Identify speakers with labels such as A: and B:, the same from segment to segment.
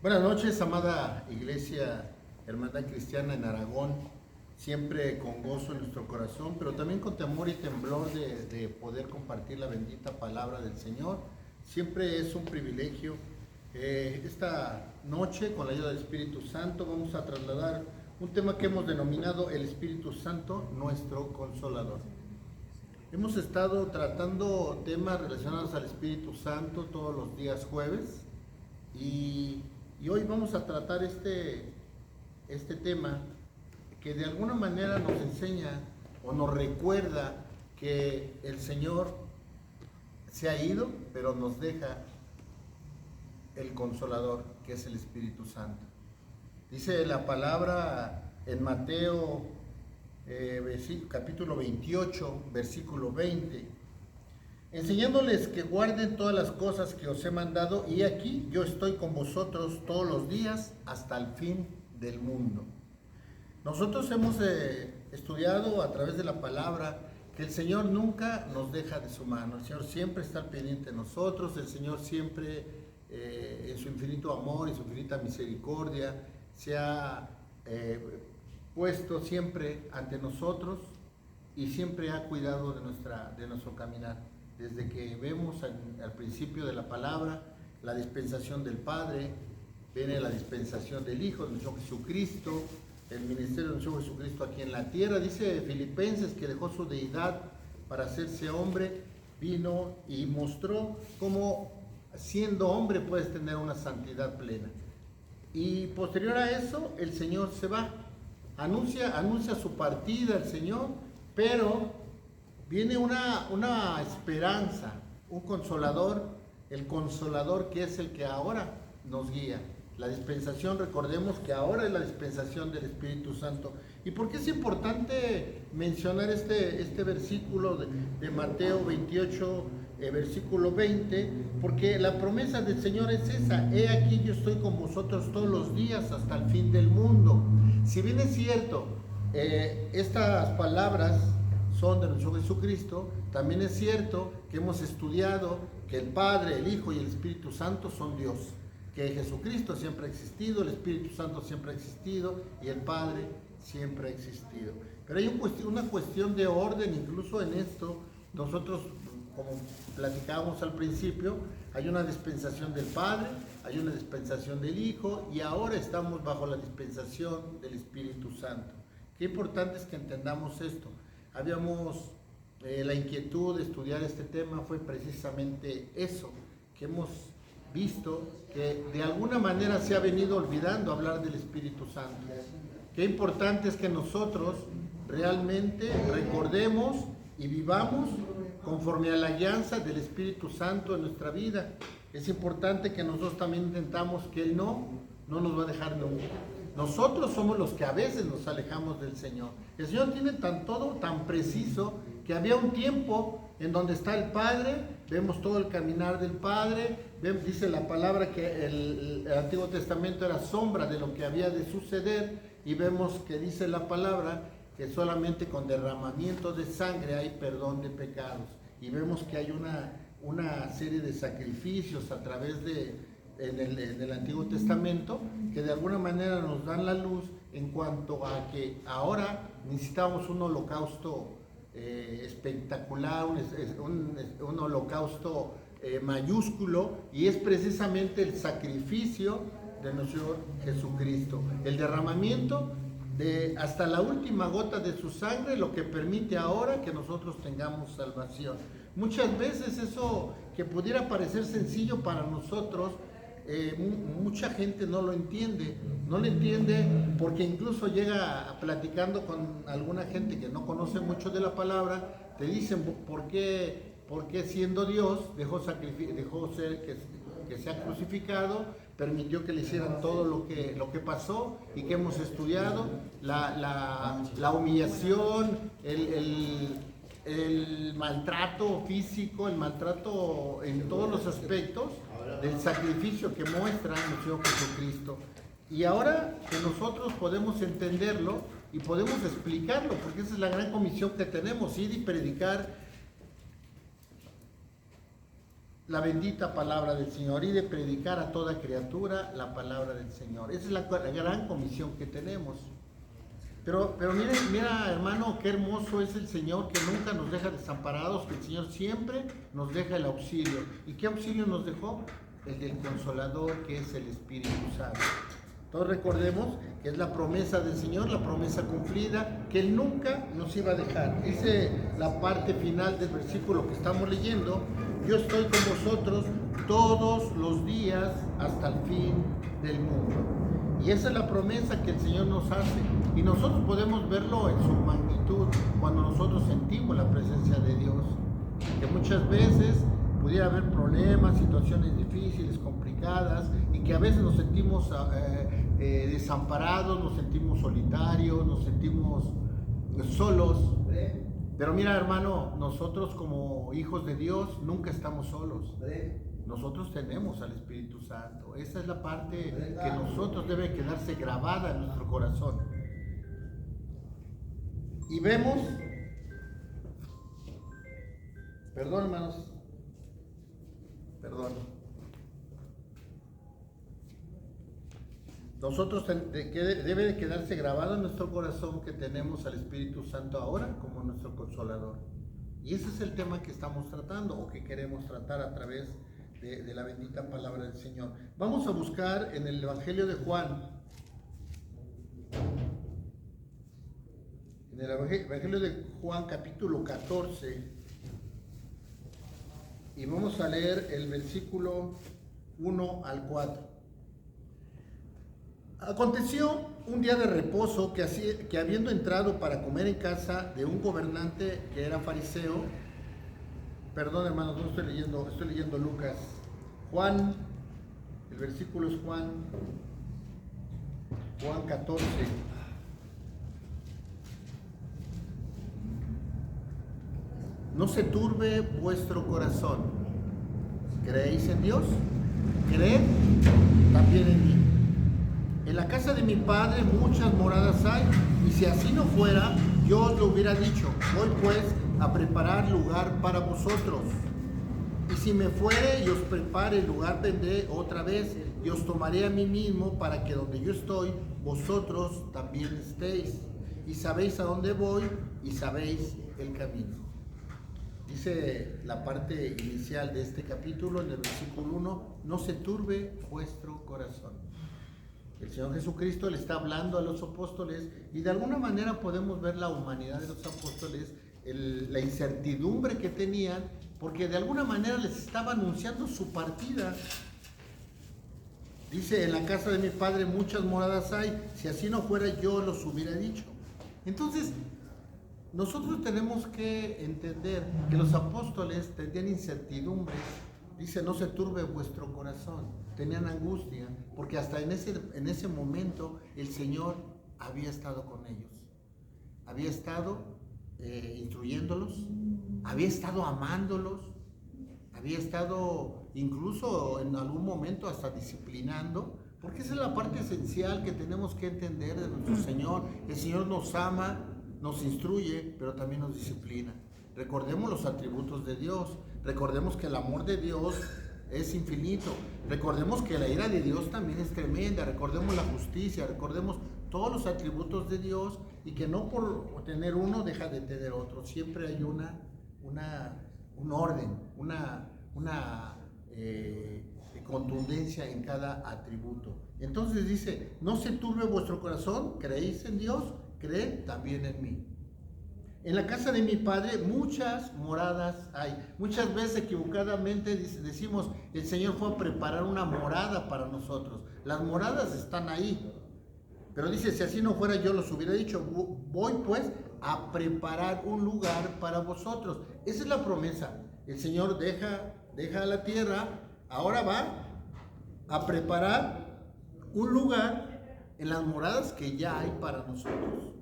A: Buenas noches, amada Iglesia Hermandad Cristiana en Aragón, siempre con gozo en nuestro corazón, pero también con temor y temblor de poder compartir la bendita palabra del Señor. Siempre es un privilegio. Esta noche, con la ayuda del Espíritu Santo, vamos a trasladar un tema que hemos denominado el Espíritu Santo, nuestro Consolador. Hemos estado tratando temas relacionados al Espíritu Santo todos los días jueves y hoy vamos a tratar este tema que de alguna manera nos enseña o nos recuerda que el Señor se ha ido, pero nos deja el Consolador, que es el Espíritu Santo. Dice la palabra en Mateo capítulo 28, versículo 20, enseñándoles que guarden todas las cosas que os he mandado, y aquí yo estoy con vosotros todos los días hasta el fin del mundo. Nosotros hemos estudiado a través de la palabra que el Señor nunca nos deja de su mano. El Señor siempre está al pendiente de nosotros. El Señor siempre, en su infinito amor y su infinita misericordia, se ha puesto siempre ante nosotros y siempre ha cuidado de nuestro caminar. Desde que vemos al principio de la palabra la dispensación del Padre, viene la dispensación del Hijo, de nuestro Jesucristo, el ministerio de nuestro Jesucristo aquí en la tierra. Dice Filipenses que dejó su deidad para hacerse hombre, vino y mostró cómo siendo hombre puedes tener una santidad plena. Y posterior a eso el Señor se va, anuncia su partida el Señor, pero viene una esperanza, un consolador, el consolador que es el que ahora nos guía. La dispensación, recordemos que ahora es la dispensación del Espíritu Santo. ¿Y por qué es importante mencionar este versículo de Mateo 28, versículo 20? Porque la promesa del Señor es esa: he aquí yo estoy con vosotros todos los días hasta el fin del mundo. Si bien es cierto, estas palabras son de nuestro Jesucristo, también es cierto que hemos estudiado que el Padre, el Hijo y el Espíritu Santo son Dios, que Jesucristo siempre ha existido, el Espíritu Santo siempre ha existido y el Padre siempre ha existido. Pero hay una cuestión de orden incluso en esto. Nosotros, como platicábamos al principio, hay una dispensación del Padre, hay una dispensación del Hijo y ahora estamos bajo la dispensación del Espíritu Santo. Qué importante es que entendamos esto. Habíamos la inquietud de estudiar este tema, fue precisamente eso, que hemos visto que de alguna manera se ha venido olvidando hablar del Espíritu Santo. Qué importante es que nosotros realmente recordemos y vivamos conforme a la guianza del Espíritu Santo en nuestra vida. Es importante que nosotros también intentamos que Él no nos va a dejar nunca. Nosotros somos los que a veces nos alejamos del Señor. El Señor tiene todo tan preciso que había un tiempo en donde está el Padre, vemos todo el caminar del Padre, dice la palabra que el Antiguo Testamento era sombra de lo que había de suceder, y vemos que dice la palabra que solamente con derramamiento de sangre hay perdón de pecados, y vemos que hay una serie de sacrificios a través en el Antiguo Testamento que de alguna manera nos dan la luz en cuanto a que ahora necesitamos un holocausto espectacular, un holocausto mayúsculo, y es precisamente el sacrificio de nuestro Jesucristo, el derramamiento de hasta la última gota de su sangre, lo que permite ahora que nosotros tengamos salvación. Muchas veces eso que pudiera parecer sencillo para nosotros, mucha gente no lo entiende porque incluso llega platicando con alguna gente que no conoce mucho de la palabra, te dicen ¿por qué siendo Dios dejó ser que sea crucificado, permitió que le hicieran todo lo que pasó y que hemos estudiado, la humillación, el maltrato físico, el maltrato en todos los aspectos del sacrificio que muestra nuestro Jesucristo. Y ahora que nosotros podemos entenderlo y podemos explicarlo, porque esa es la gran comisión que tenemos: ir y predicar la bendita palabra del Señor y de predicar a toda criatura la palabra del Señor. Esa es la gran comisión que tenemos. Pero mira, hermano, qué hermoso es el Señor, que nunca nos deja desamparados, que el Señor siempre nos deja el auxilio. ¿Y qué auxilio nos dejó? El del Consolador, que es el Espíritu Santo. Entonces recordemos que es la promesa del Señor, la promesa cumplida, que Él nunca nos iba a dejar. Dice la parte final del versículo que estamos leyendo: yo estoy con vosotros todos los días hasta el fin del mundo. Y esa es la promesa que el Señor nos hace. Y nosotros podemos verlo en su magnitud cuando nosotros sentimos la presencia de Dios. Que muchas veces pudiera haber problemas, situaciones difíciles, complicadas, y que a veces nos sentimos desamparados, nos sentimos solitarios, nos sentimos solos. Pero mira, hermano, nosotros como hijos de Dios nunca estamos solos. Nosotros tenemos al Espíritu Santo. Esa es la parte que nosotros debe quedarse grabada en nuestro corazón. Y vemos, perdón, hermanos, perdón. Nosotros debe de quedarse grabado en nuestro corazón que tenemos al Espíritu Santo ahora como nuestro Consolador. Y ese es el tema que estamos tratando o que queremos tratar a través de la bendita palabra del Señor. Vamos a buscar en el Evangelio de Juan. En el Evangelio de Juan, capítulo 14. Y vamos a leer el versículo 1 al 4. Aconteció un día de reposo que habiendo entrado para comer en casa de un gobernante que era fariseo, perdón hermanos, no estoy leyendo Lucas, Juan, el versículo es Juan 14. No se turbe vuestro corazón. ¿Creéis en Dios? Creed también en mí. En la casa de mi Padre muchas moradas hay, y si así no fuera, yo os lo hubiera dicho. Voy pues a preparar lugar para vosotros. Y si me fuere y os prepare el lugar, vendré otra vez y os tomaré a mí mismo, para que donde yo estoy, vosotros también estéis. Y sabéis a dónde voy y sabéis el camino. Dice la parte inicial de este capítulo, en el versículo 1, no se turbe vuestro corazón. El Señor Jesucristo le está hablando a los apóstoles, y de alguna manera podemos ver la humanidad de los apóstoles, la incertidumbre que tenían, porque de alguna manera les estaba anunciando su partida. Dice, en la casa de mi Padre muchas moradas hay, si así no fuera yo los hubiera dicho. Entonces, nosotros tenemos que entender que los apóstoles tenían incertidumbres. Dice, no se turbe vuestro corazón. Tenían angustia, porque hasta en ese momento el Señor había estado con ellos. Había estado instruyéndolos, había estado amándolos, había estado incluso en algún momento hasta disciplinando, porque esa es la parte esencial que tenemos que entender de nuestro Señor. El Señor nos ama, nos instruye, pero también nos disciplina. Recordemos los atributos de Dios, recordemos que el amor de Dios es infinito, recordemos que la ira de Dios también es tremenda, recordemos la justicia, recordemos todos los atributos de Dios, y que no por tener uno deja de tener otro. Siempre hay un orden, una contundencia en cada atributo. Entonces dice, no se turbe vuestro corazón, creéis en Dios, creed también en mí. En la casa de mi Padre muchas moradas hay. Muchas veces equivocadamente decimos, el Señor fue a preparar una morada para nosotros. Las moradas están ahí. Pero dice, si así no fuera yo los hubiera dicho, voy pues a preparar un lugar para vosotros. Esa es la promesa. El Señor deja la tierra, ahora va a preparar un lugar en las moradas que ya hay para nosotros.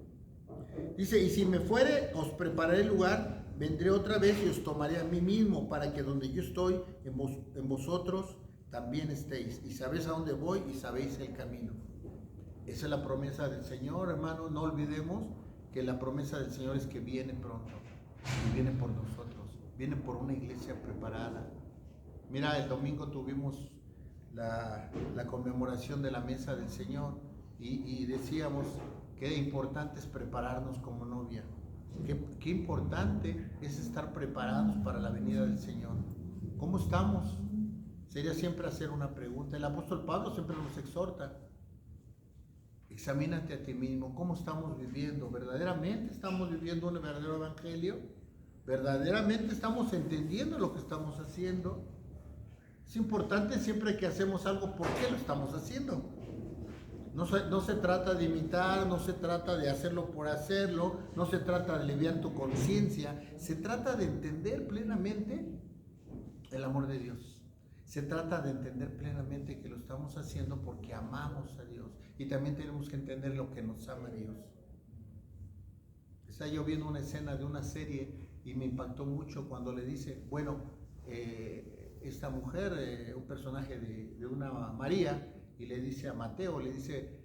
A: Dice, y si me fuere, os prepararé el lugar, vendré otra vez y os tomaré a mí mismo, para que donde yo estoy, en vosotros también estéis. Y sabéis a dónde voy y sabéis el camino. Esa es la promesa del Señor, hermano. No olvidemos que la promesa del Señor es que viene pronto. Y viene por nosotros. Viene por una iglesia preparada. Mira, el domingo tuvimos la conmemoración de la mesa del Señor y decíamos qué importante es prepararnos como novia. Qué importante es estar preparados para la venida del Señor. ¿Cómo estamos? Sería siempre hacer una pregunta. El apóstol Pablo siempre nos exhorta. Examínate a ti mismo. ¿Cómo estamos viviendo? ¿Verdaderamente estamos viviendo un verdadero evangelio? ¿Verdaderamente estamos entendiendo lo que estamos haciendo? Es importante siempre que hacemos algo, ¿por qué lo estamos haciendo? No se trata de imitar, no se trata de hacerlo por hacerlo, no se trata de aliviar tu conciencia, se trata de entender plenamente el amor de Dios. Se trata de entender plenamente que lo estamos haciendo porque amamos a Dios y también tenemos que entender lo que nos ama Dios. Estaba yo viendo una escena de una serie y me impactó mucho cuando le dice, bueno, esta mujer, un personaje de una María, y le dice a Mateo, le dice,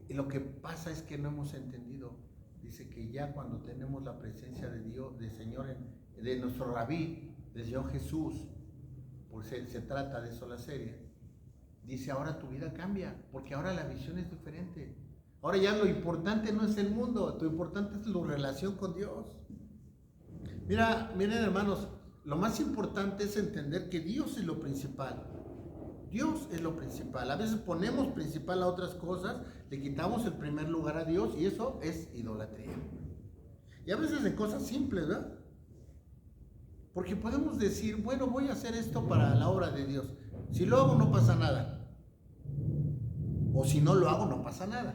A: lo que pasa es que no hemos entendido. Dice que ya cuando tenemos la presencia de Dios, del Señor, de nuestro Rabí, del Señor Jesús, pues se trata de eso la serie. Dice, ahora tu vida cambia, porque ahora la visión es diferente. Ahora ya lo importante no es el mundo, lo importante es tu relación con Dios. Miren hermanos, lo más importante es entender que Dios es lo principal. Dios es lo principal. A veces ponemos principal a otras cosas, le quitamos el primer lugar a Dios y eso es idolatría. Y a veces en cosas simples, ¿verdad? Porque podemos decir, bueno, voy a hacer esto para la obra de Dios. Si lo hago no pasa nada. O si no lo hago no pasa nada.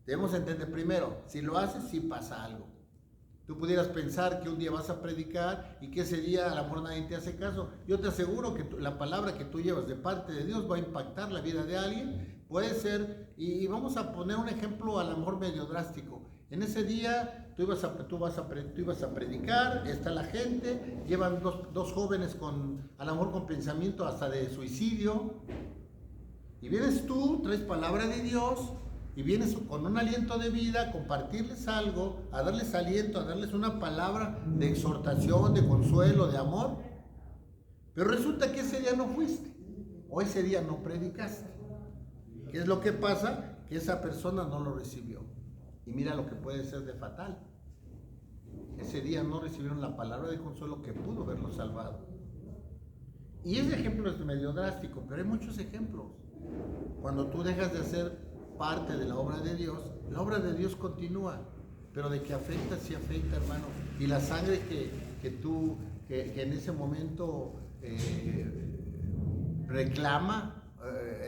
A: Debemos entender primero, si lo haces sí pasa algo. Tú pudieras pensar que un día vas a predicar y que ese día a lo mejor nadie te hace caso. Yo te aseguro que la palabra que tú llevas de parte de Dios va a impactar la vida de alguien. Puede ser, y vamos a poner un ejemplo a lo mejor medio drástico. En ese día tú ibas a predicar, está la gente, llevan dos jóvenes a lo mejor con pensamiento hasta de suicidio. Y vienes tú, traes palabra de Dios. Y vienes con un aliento de vida a compartirles algo, a darles aliento, a darles una palabra de exhortación, de consuelo, de amor. Pero resulta que ese día no fuiste, o ese día no predicaste. ¿Qué es lo que pasa? Que esa persona no lo recibió. Y mira lo que puede ser de fatal. Ese día no recibieron la palabra de consuelo que pudo haberlo salvado. Y ese ejemplo es medio drástico, pero hay muchos ejemplos. Cuando tú dejas de hacer parte de la obra de Dios continúa, pero de que afecta, sí afecta, hermano. Y la sangre que en ese momento reclama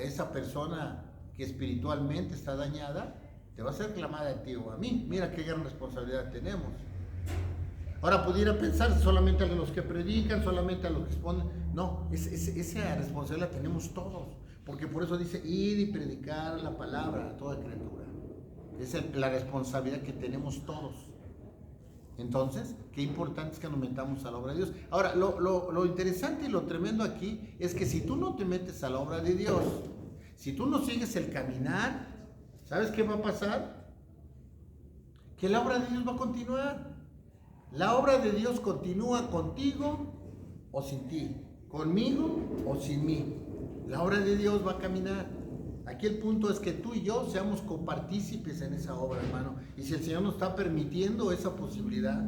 A: esa persona que espiritualmente está dañada, te va a ser clamada a ti o a mí. Mira qué gran responsabilidad tenemos. Ahora pudiera pensar solamente a los que predican, solamente a los que exponen. No, esa responsabilidad la tenemos todos. Porque por eso dice, ir y predicar la palabra a toda criatura. Es la responsabilidad que tenemos todos. Entonces, qué importante es que nos metamos a la obra de Dios. Ahora, lo interesante y lo tremendo aquí es que si tú no te metes a la obra de Dios, si tú no sigues el caminar, ¿sabes qué va a pasar? Que la obra de Dios va a continuar. La obra de Dios continúa contigo o sin ti, conmigo o sin mí. La obra de Dios va a caminar. Aquí el punto es que tú y yo seamos copartícipes en esa obra, hermano. Y si el Señor nos está permitiendo esa posibilidad.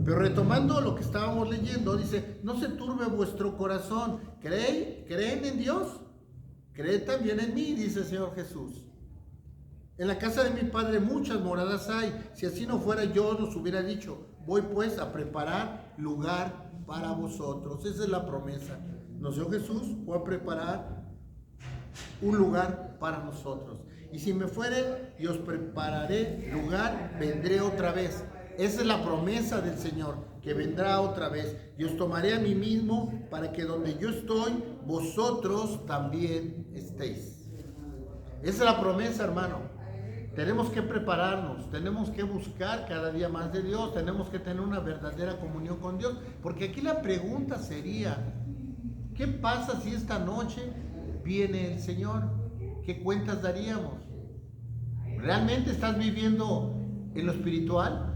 A: Pero retomando lo que estábamos leyendo, dice, no se turbe vuestro corazón. ¿Creen en Dios? Creen también en mí, dice el Señor Jesús. En la casa de mi Padre muchas moradas hay. Si así no fuera, yo os hubiera dicho. Voy pues a preparar lugar para vosotros. Esa es la promesa. Nuestro Jesús fue a preparar un lugar para nosotros. Y si me fuere y os prepararé lugar, vendré otra vez. Esa es la promesa del Señor, que vendrá otra vez. Y os tomaré a mí mismo para que donde yo estoy, vosotros también estéis. Esa es la promesa, hermano. Tenemos que prepararnos, tenemos que buscar cada día más de Dios, tenemos que tener una verdadera comunión con Dios. Porque aquí la pregunta sería, ¿qué pasa si esta noche viene el Señor? ¿Qué cuentas daríamos? ¿Realmente estás viviendo en lo espiritual?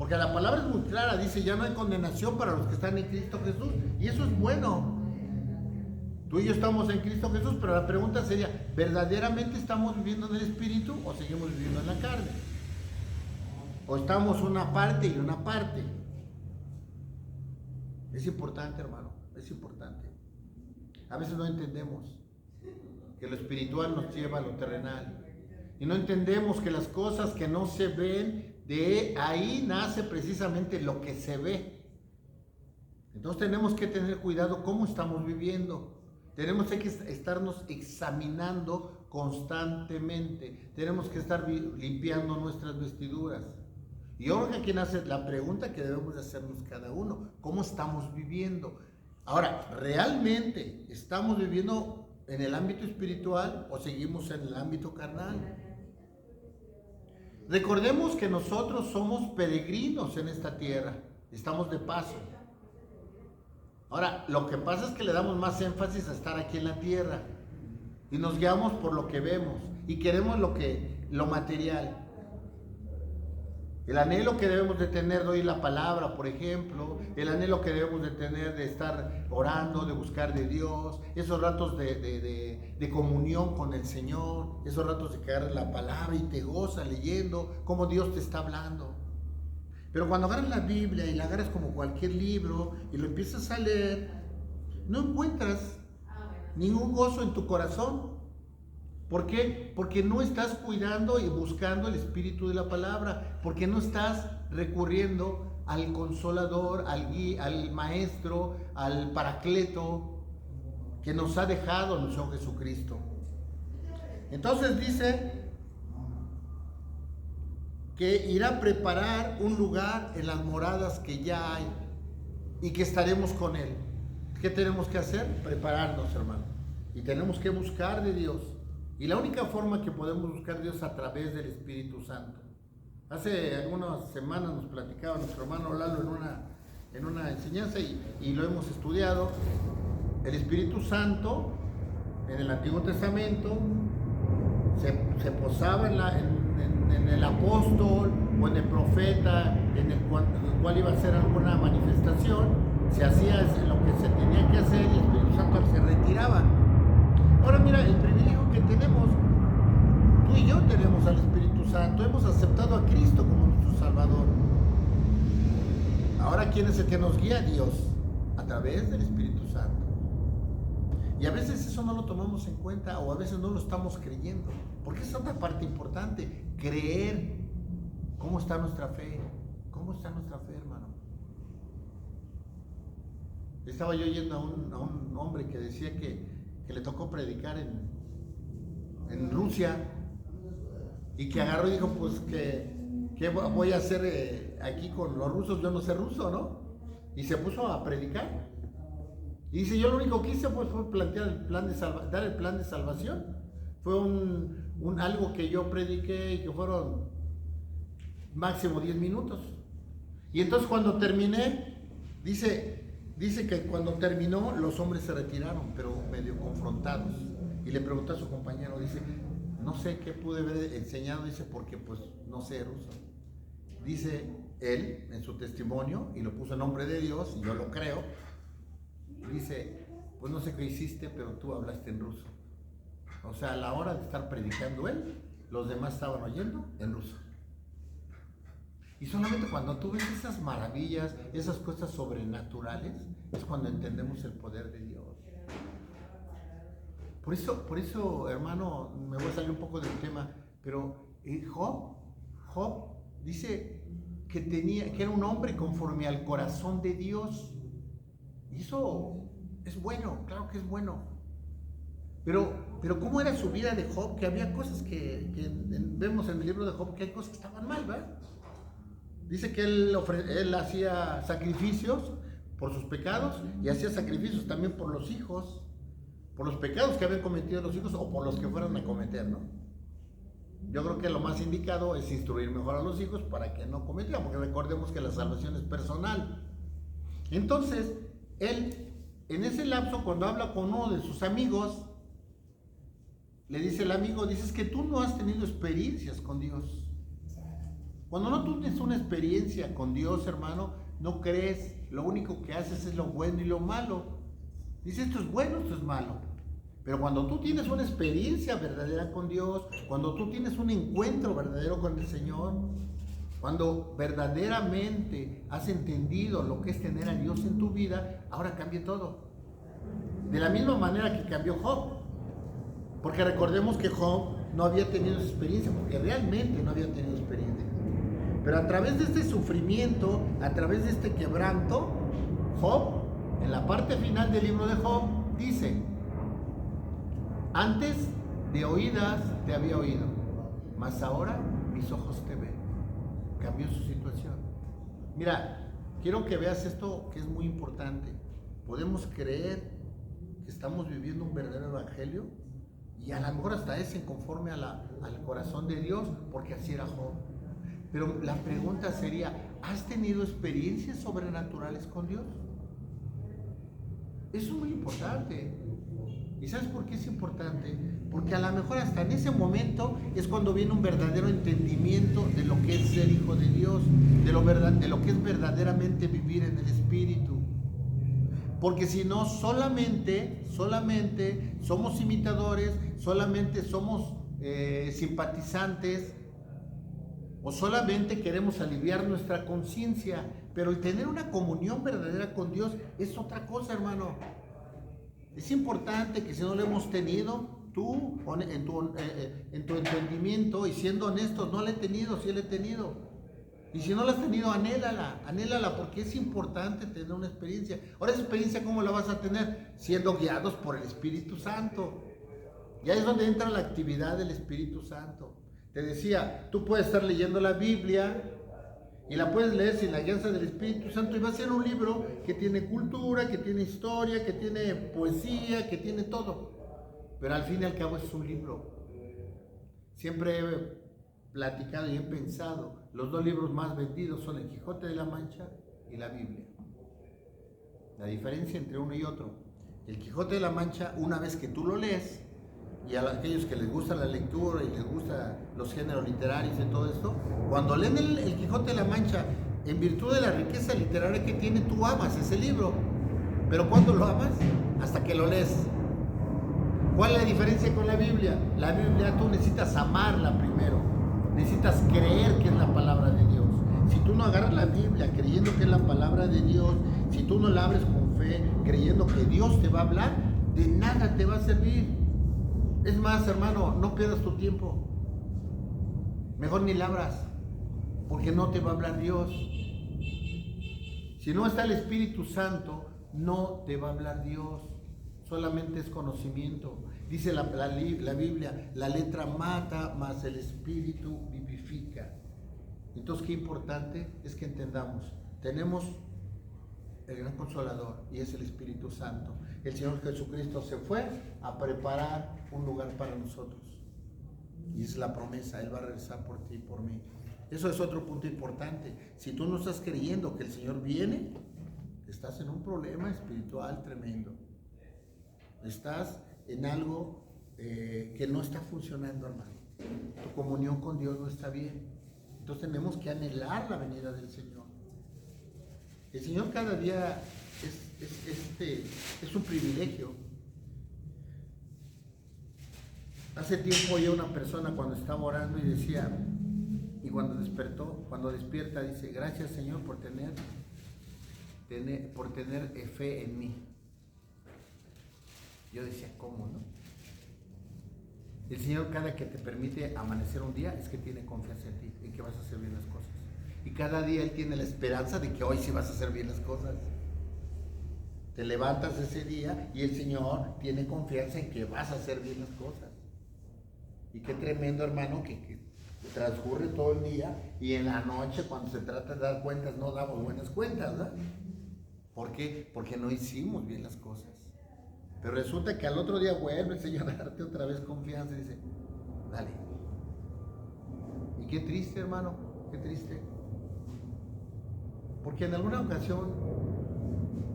A: Porque la palabra es muy clara, dice, ya no hay condenación para los que están en Cristo Jesús. Y eso es bueno. Tú y yo estamos en Cristo Jesús, pero la pregunta sería, ¿verdaderamente estamos viviendo en el Espíritu o seguimos viviendo en la carne? ¿O estamos una parte y una parte? Es importante, hermano, es importante. A veces no entendemos que lo espiritual nos lleva a lo terrenal. Y no entendemos que las cosas que no se ven, de ahí nace precisamente lo que se ve. Entonces tenemos que tener cuidado cómo estamos viviendo. Tenemos que estarnos examinando constantemente. Tenemos que estar limpiando nuestras vestiduras. Y ahora quien hace la pregunta que debemos de hacernos cada uno, ¿cómo estamos viviendo? Ahora, ¿realmente estamos viviendo en el ámbito espiritual o seguimos en el ámbito carnal? Recordemos que nosotros somos peregrinos en esta tierra, estamos de paso. Ahora, lo que pasa es que le damos más énfasis a estar aquí en la tierra y nos guiamos por lo que vemos y queremos lo material. El anhelo que debemos de tener de oír la palabra, por ejemplo, el anhelo que debemos de tener de estar orando, de buscar de Dios, esos ratos de comunión con el Señor, esos ratos de que agarras la palabra y te goza leyendo cómo Dios te está hablando. Pero cuando agarras la Biblia y la agarras como cualquier libro y lo empiezas a leer, no encuentras ningún gozo en tu corazón. ¿Por qué? Porque no estás cuidando y buscando el espíritu de la palabra, porque no estás recurriendo al consolador, al maestro, al paracleto que nos ha dejado nuestro Jesucristo. Entonces dice que irá a preparar un lugar en las moradas que ya hay y que estaremos con Él. ¿Qué tenemos que hacer? Prepararnos, hermano. Y tenemos que buscar de Dios. Y la única forma que podemos buscar a Dios es a través del Espíritu Santo. Hace algunas semanas nos platicaba nuestro hermano Lalo en una enseñanza y lo hemos estudiado. El Espíritu Santo en el Antiguo Testamento se posaba en el apóstol o en el profeta en el cual iba a hacer alguna manifestación, se hacía lo que se tenía que hacer y el Espíritu Santo se retiraba. Ahora mira el privilegio que tenemos, tú y yo tenemos al Espíritu Santo, hemos aceptado a Cristo como nuestro Salvador. Ahora ¿quién es el que nos guía? Dios, a través del Espíritu Santo. Y a veces eso no lo tomamos en cuenta o a veces no lo estamos creyendo, porque es otra parte importante, creer. ¿Cómo está nuestra fe? ¿Cómo está nuestra fe, hermano? Estaba yo oyendo a un hombre que decía que le tocó predicar en Rusia y que agarró y dijo, pues ¿qué voy a hacer aquí con los rusos? Yo no sé ruso, ¿no? Y se puso a predicar. Y dice, yo lo único que hice pues, fue plantear el plan dar el plan de salvación. Fue algo que yo prediqué y que fueron máximo 10 minutos. Y entonces cuando terminé, dice que cuando terminó los hombres se retiraron, pero medio confrontados. Y le preguntó a su compañero, dice, no sé qué pude haber enseñado, dice, porque pues no sé ruso. Dice él en su testimonio, y lo puso en nombre de Dios, y yo lo creo, dice, pues no sé qué hiciste, pero tú hablaste en ruso. O sea, a la hora de estar predicando él, los demás estaban oyendo en ruso. Y solamente cuando tú ves esas maravillas, esas cosas sobrenaturales, es cuando entendemos el poder de Dios. Por eso, hermano, me voy a salir un poco del tema, pero Job dice que era un hombre conforme al corazón de Dios. Y eso es bueno, claro que es bueno. Pero ¿cómo era su vida de Job? Que había cosas que vemos en el libro de Job, que hay cosas que estaban mal, ¿verdad? Dice que él hacía sacrificios por sus pecados y hacía sacrificios también por los hijos, por los pecados que habían cometido los hijos o por los que fueran a cometer, ¿no? Yo creo que lo más indicado es instruir mejor a los hijos para que no cometieran, porque recordemos que la salvación es personal. Entonces, él, en ese lapso, cuando habla con uno de sus amigos, le dice el amigo, dices que tú no has tenido experiencias con Dios. Cuando no tienes una experiencia con Dios, hermano, no crees, lo único que haces es lo bueno y lo malo. Dices, esto es bueno, esto es malo. Pero cuando tú tienes una experiencia verdadera con Dios, cuando tú tienes un encuentro verdadero con el Señor, cuando verdaderamente has entendido lo que es tener a Dios en tu vida, ahora cambia todo. De la misma manera que cambió Job. Porque recordemos que Job no había tenido esa experiencia, porque realmente no había tenido experiencia. Pero a través de este sufrimiento, a través de este quebranto, Job, en la parte final del libro de Job, dice: antes de oídas te había oído, mas ahora mis ojos te ven. Cambió su situación. Mira, quiero que veas esto que es muy importante. Podemos creer que estamos viviendo un verdadero evangelio y a lo mejor hasta es conforme al corazón de Dios, porque así era Job. Pero la pregunta sería, ¿has tenido experiencias sobrenaturales con Dios? Eso es muy importante. ¿Y sabes por qué es importante? Porque a lo mejor hasta en ese momento es cuando viene un verdadero entendimiento de lo que es ser hijo de Dios, de lo que es verdaderamente vivir en el Espíritu. Porque si no, solamente somos imitadores, solamente somos simpatizantes, o solamente queremos aliviar nuestra conciencia. Pero el tener una comunión verdadera con Dios es otra cosa, hermano. Es importante que si no lo hemos tenido, tú en tu entendimiento, y siendo honestos, no la he tenido, sí la he tenido. Y si no la has tenido, anhélala, porque es importante tener una experiencia. Ahora, esa experiencia, ¿cómo la vas a tener? Siendo guiados por el Espíritu Santo. Ya es donde entra la actividad del Espíritu Santo. Te decía, tú puedes estar leyendo la Biblia y la puedes leer sin la guianza del Espíritu Santo, y va a ser un libro que tiene cultura, que tiene historia, que tiene poesía, que tiene todo. Pero al fin y al cabo es un libro. Siempre he platicado y he pensado, los dos libros más vendidos son El Quijote de la Mancha y la Biblia. La diferencia entre uno y otro: El Quijote de la Mancha, una vez que tú lo lees, y a aquellos que les gusta la lectura y les gusta los géneros literarios y todo esto, cuando leen el Quijote de la Mancha, en virtud de la riqueza literaria que tiene, tú amas ese libro. Pero ¿cuándo lo amas? Hasta que lo lees. ¿Cuál es la diferencia con la Biblia? La Biblia tú necesitas amarla primero, necesitas creer que es la palabra de Dios. Si tú no agarras la Biblia creyendo que es la palabra de Dios, si tú no la abres con fe, creyendo que Dios te va a hablar, de nada te va a servir. Es más, hermano, no pierdas tu tiempo. Mejor ni la abras, porque no te va a hablar Dios. Si no está el Espíritu Santo, no te va a hablar Dios. Solamente es conocimiento. Dice la Biblia, la letra mata, mas el Espíritu vivifica. Entonces, qué importante es que entendamos. Tenemos el gran Consolador, y es el Espíritu Santo. El Señor Jesucristo se fue a preparar un lugar para nosotros, y es la promesa: Él va a regresar por ti y por mí. Eso es otro punto importante. Si tú no estás creyendo que el Señor viene, estás en un problema espiritual tremendo. Estás en algo que no está funcionando, hermano. Tu comunión con Dios no está bien. Entonces tenemos que anhelar la venida del Señor. El Señor cada día es un privilegio. Hace tiempo oí a una persona cuando estaba orando y decía, y cuando despierta, dice: gracias, Señor, por tener fe en mí. Yo decía, ¿cómo, no? El Señor, cada que te permite amanecer un día, es que tiene confianza en ti, en que vas a hacer bien las cosas. Y cada día Él tiene la esperanza de que hoy sí vas a hacer bien las cosas. Te levantas ese día y el Señor tiene confianza en que vas a hacer bien las cosas. Y qué tremendo, hermano, que transcurre todo el día, y en la noche, cuando se trata de dar cuentas, no damos buenas cuentas, ¿no? ¿Por qué? Porque no hicimos bien las cosas. Pero resulta que al otro día vuelve el Señor a darte otra vez confianza y dice: dale. Y qué triste, hermano, qué triste. Porque en alguna ocasión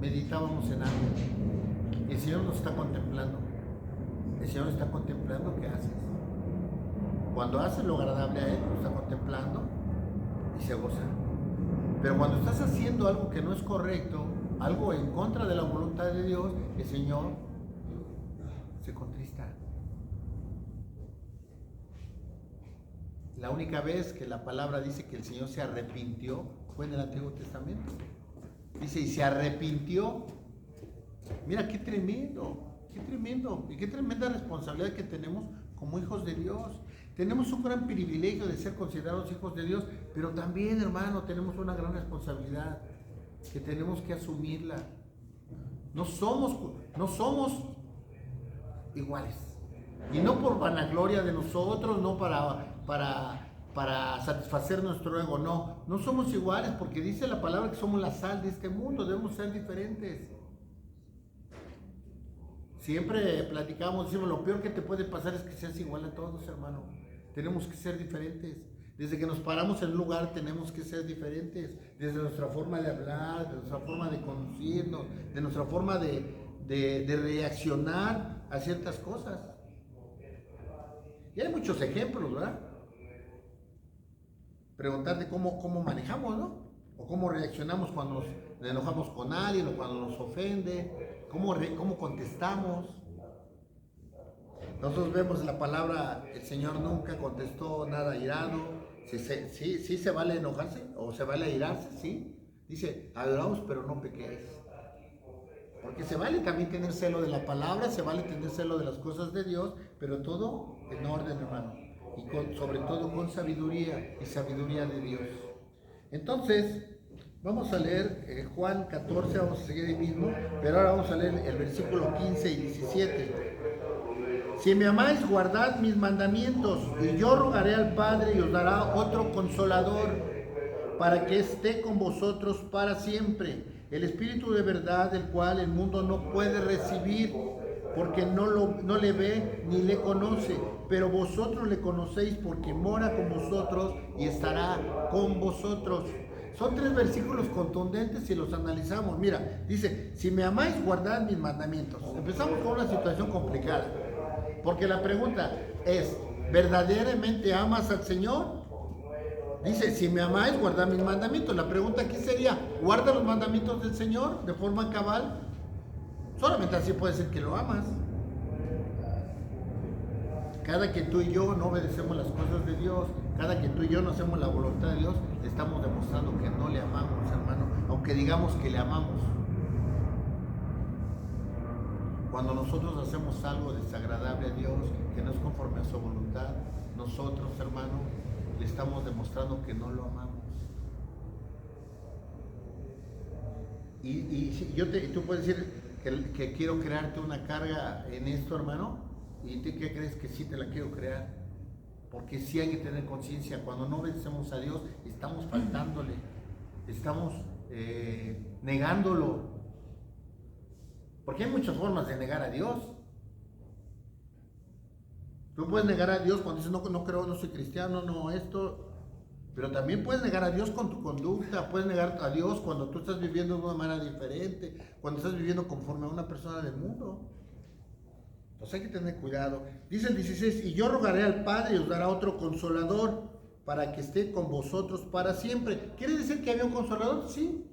A: meditábamos en algo y el Señor nos está contemplando. El Señor está contemplando qué haces. Cuando haces lo agradable a Él, lo está contemplando, y se goza. Pero cuando estás haciendo algo que no es correcto, algo en contra de la voluntad de Dios, el Señor se contrista. La única vez que la palabra dice que el Señor se arrepintió fue en el Antiguo Testamento. Dice, y se arrepintió. Mira qué tremendo y qué tremenda responsabilidad que tenemos como hijos de Dios. Tenemos un gran privilegio de ser considerados hijos de Dios, pero también, hermano, tenemos una gran responsabilidad que tenemos que asumirla. No somos iguales. Y no por vanagloria de nosotros, no para satisfacer nuestro ego, no somos iguales, porque dice la palabra que somos la sal de este mundo, debemos ser diferentes. Siempre platicamos, decimos, lo peor que te puede pasar es que seas igual a todos, hermano. Tenemos que ser diferentes. Desde que nos paramos en un lugar tenemos que ser diferentes. Desde nuestra forma de hablar, de nuestra forma de conducirnos, de nuestra forma de reaccionar a ciertas cosas. Y hay muchos ejemplos, ¿verdad? Preguntarte cómo manejamos, ¿no? O cómo reaccionamos cuando nos enojamos con alguien o cuando nos ofende, cómo contestamos. Nosotros vemos la palabra, el Señor nunca contestó nada airado. Sí se vale enojarse o se vale airarse, sí. Dice, adoraos pero no pequéis. Porque se vale también tener celo de la palabra, se vale tener celo de las cosas de Dios, pero todo en orden, hermano. Y sobre todo con sabiduría y sabiduría de Dios. Entonces, vamos a leer Juan 14, vamos a seguir ahí mismo, pero ahora vamos a leer el versículo 15 y 17. Si me amáis, guardad mis mandamientos, y yo rogaré al Padre y os dará otro consolador, para que esté con vosotros para siempre, el Espíritu de verdad, el cual el mundo no puede recibir, porque no le ve ni le conoce, pero vosotros le conocéis porque mora con vosotros y estará con vosotros. Son 3 versículos contundentes si los analizamos. Mira, dice, si me amáis, guardad mis mandamientos. Empezamos con una situación complicada, porque la pregunta es, ¿verdaderamente amas al Señor? Dice, si me amáis, guardad mis mandamientos. La pregunta aquí sería, ¿guarda los mandamientos del Señor de forma cabal? Solamente así puede ser que lo amas. Cada que tú y yo no obedecemos las cosas de Dios, cada que tú y yo no hacemos la voluntad de Dios, estamos demostrando que no le amamos, hermano, aunque digamos que le amamos. Cuando nosotros hacemos algo desagradable a Dios, que no es conforme a su voluntad, nosotros, hermano, le estamos demostrando que no lo amamos. Tú puedes decir que quiero crearte una carga en esto, hermano, y tú qué crees que sí te la quiero crear, porque sí hay que tener conciencia. Cuando no obedecemos a Dios, estamos faltándole, estamos negándolo, porque hay muchas formas de negar a Dios. Tú puedes negar a Dios cuando dices, no creo, no soy cristiano, no esto. Pero también puedes negar a Dios con tu conducta, puedes negar a Dios cuando tú estás viviendo de una manera diferente, cuando estás viviendo conforme a una persona del mundo. Entonces hay que tener cuidado. Dice el 16, y yo rogaré al Padre y os dará otro consolador para que esté con vosotros para siempre. ¿Quiere decir que había un consolador? Sí,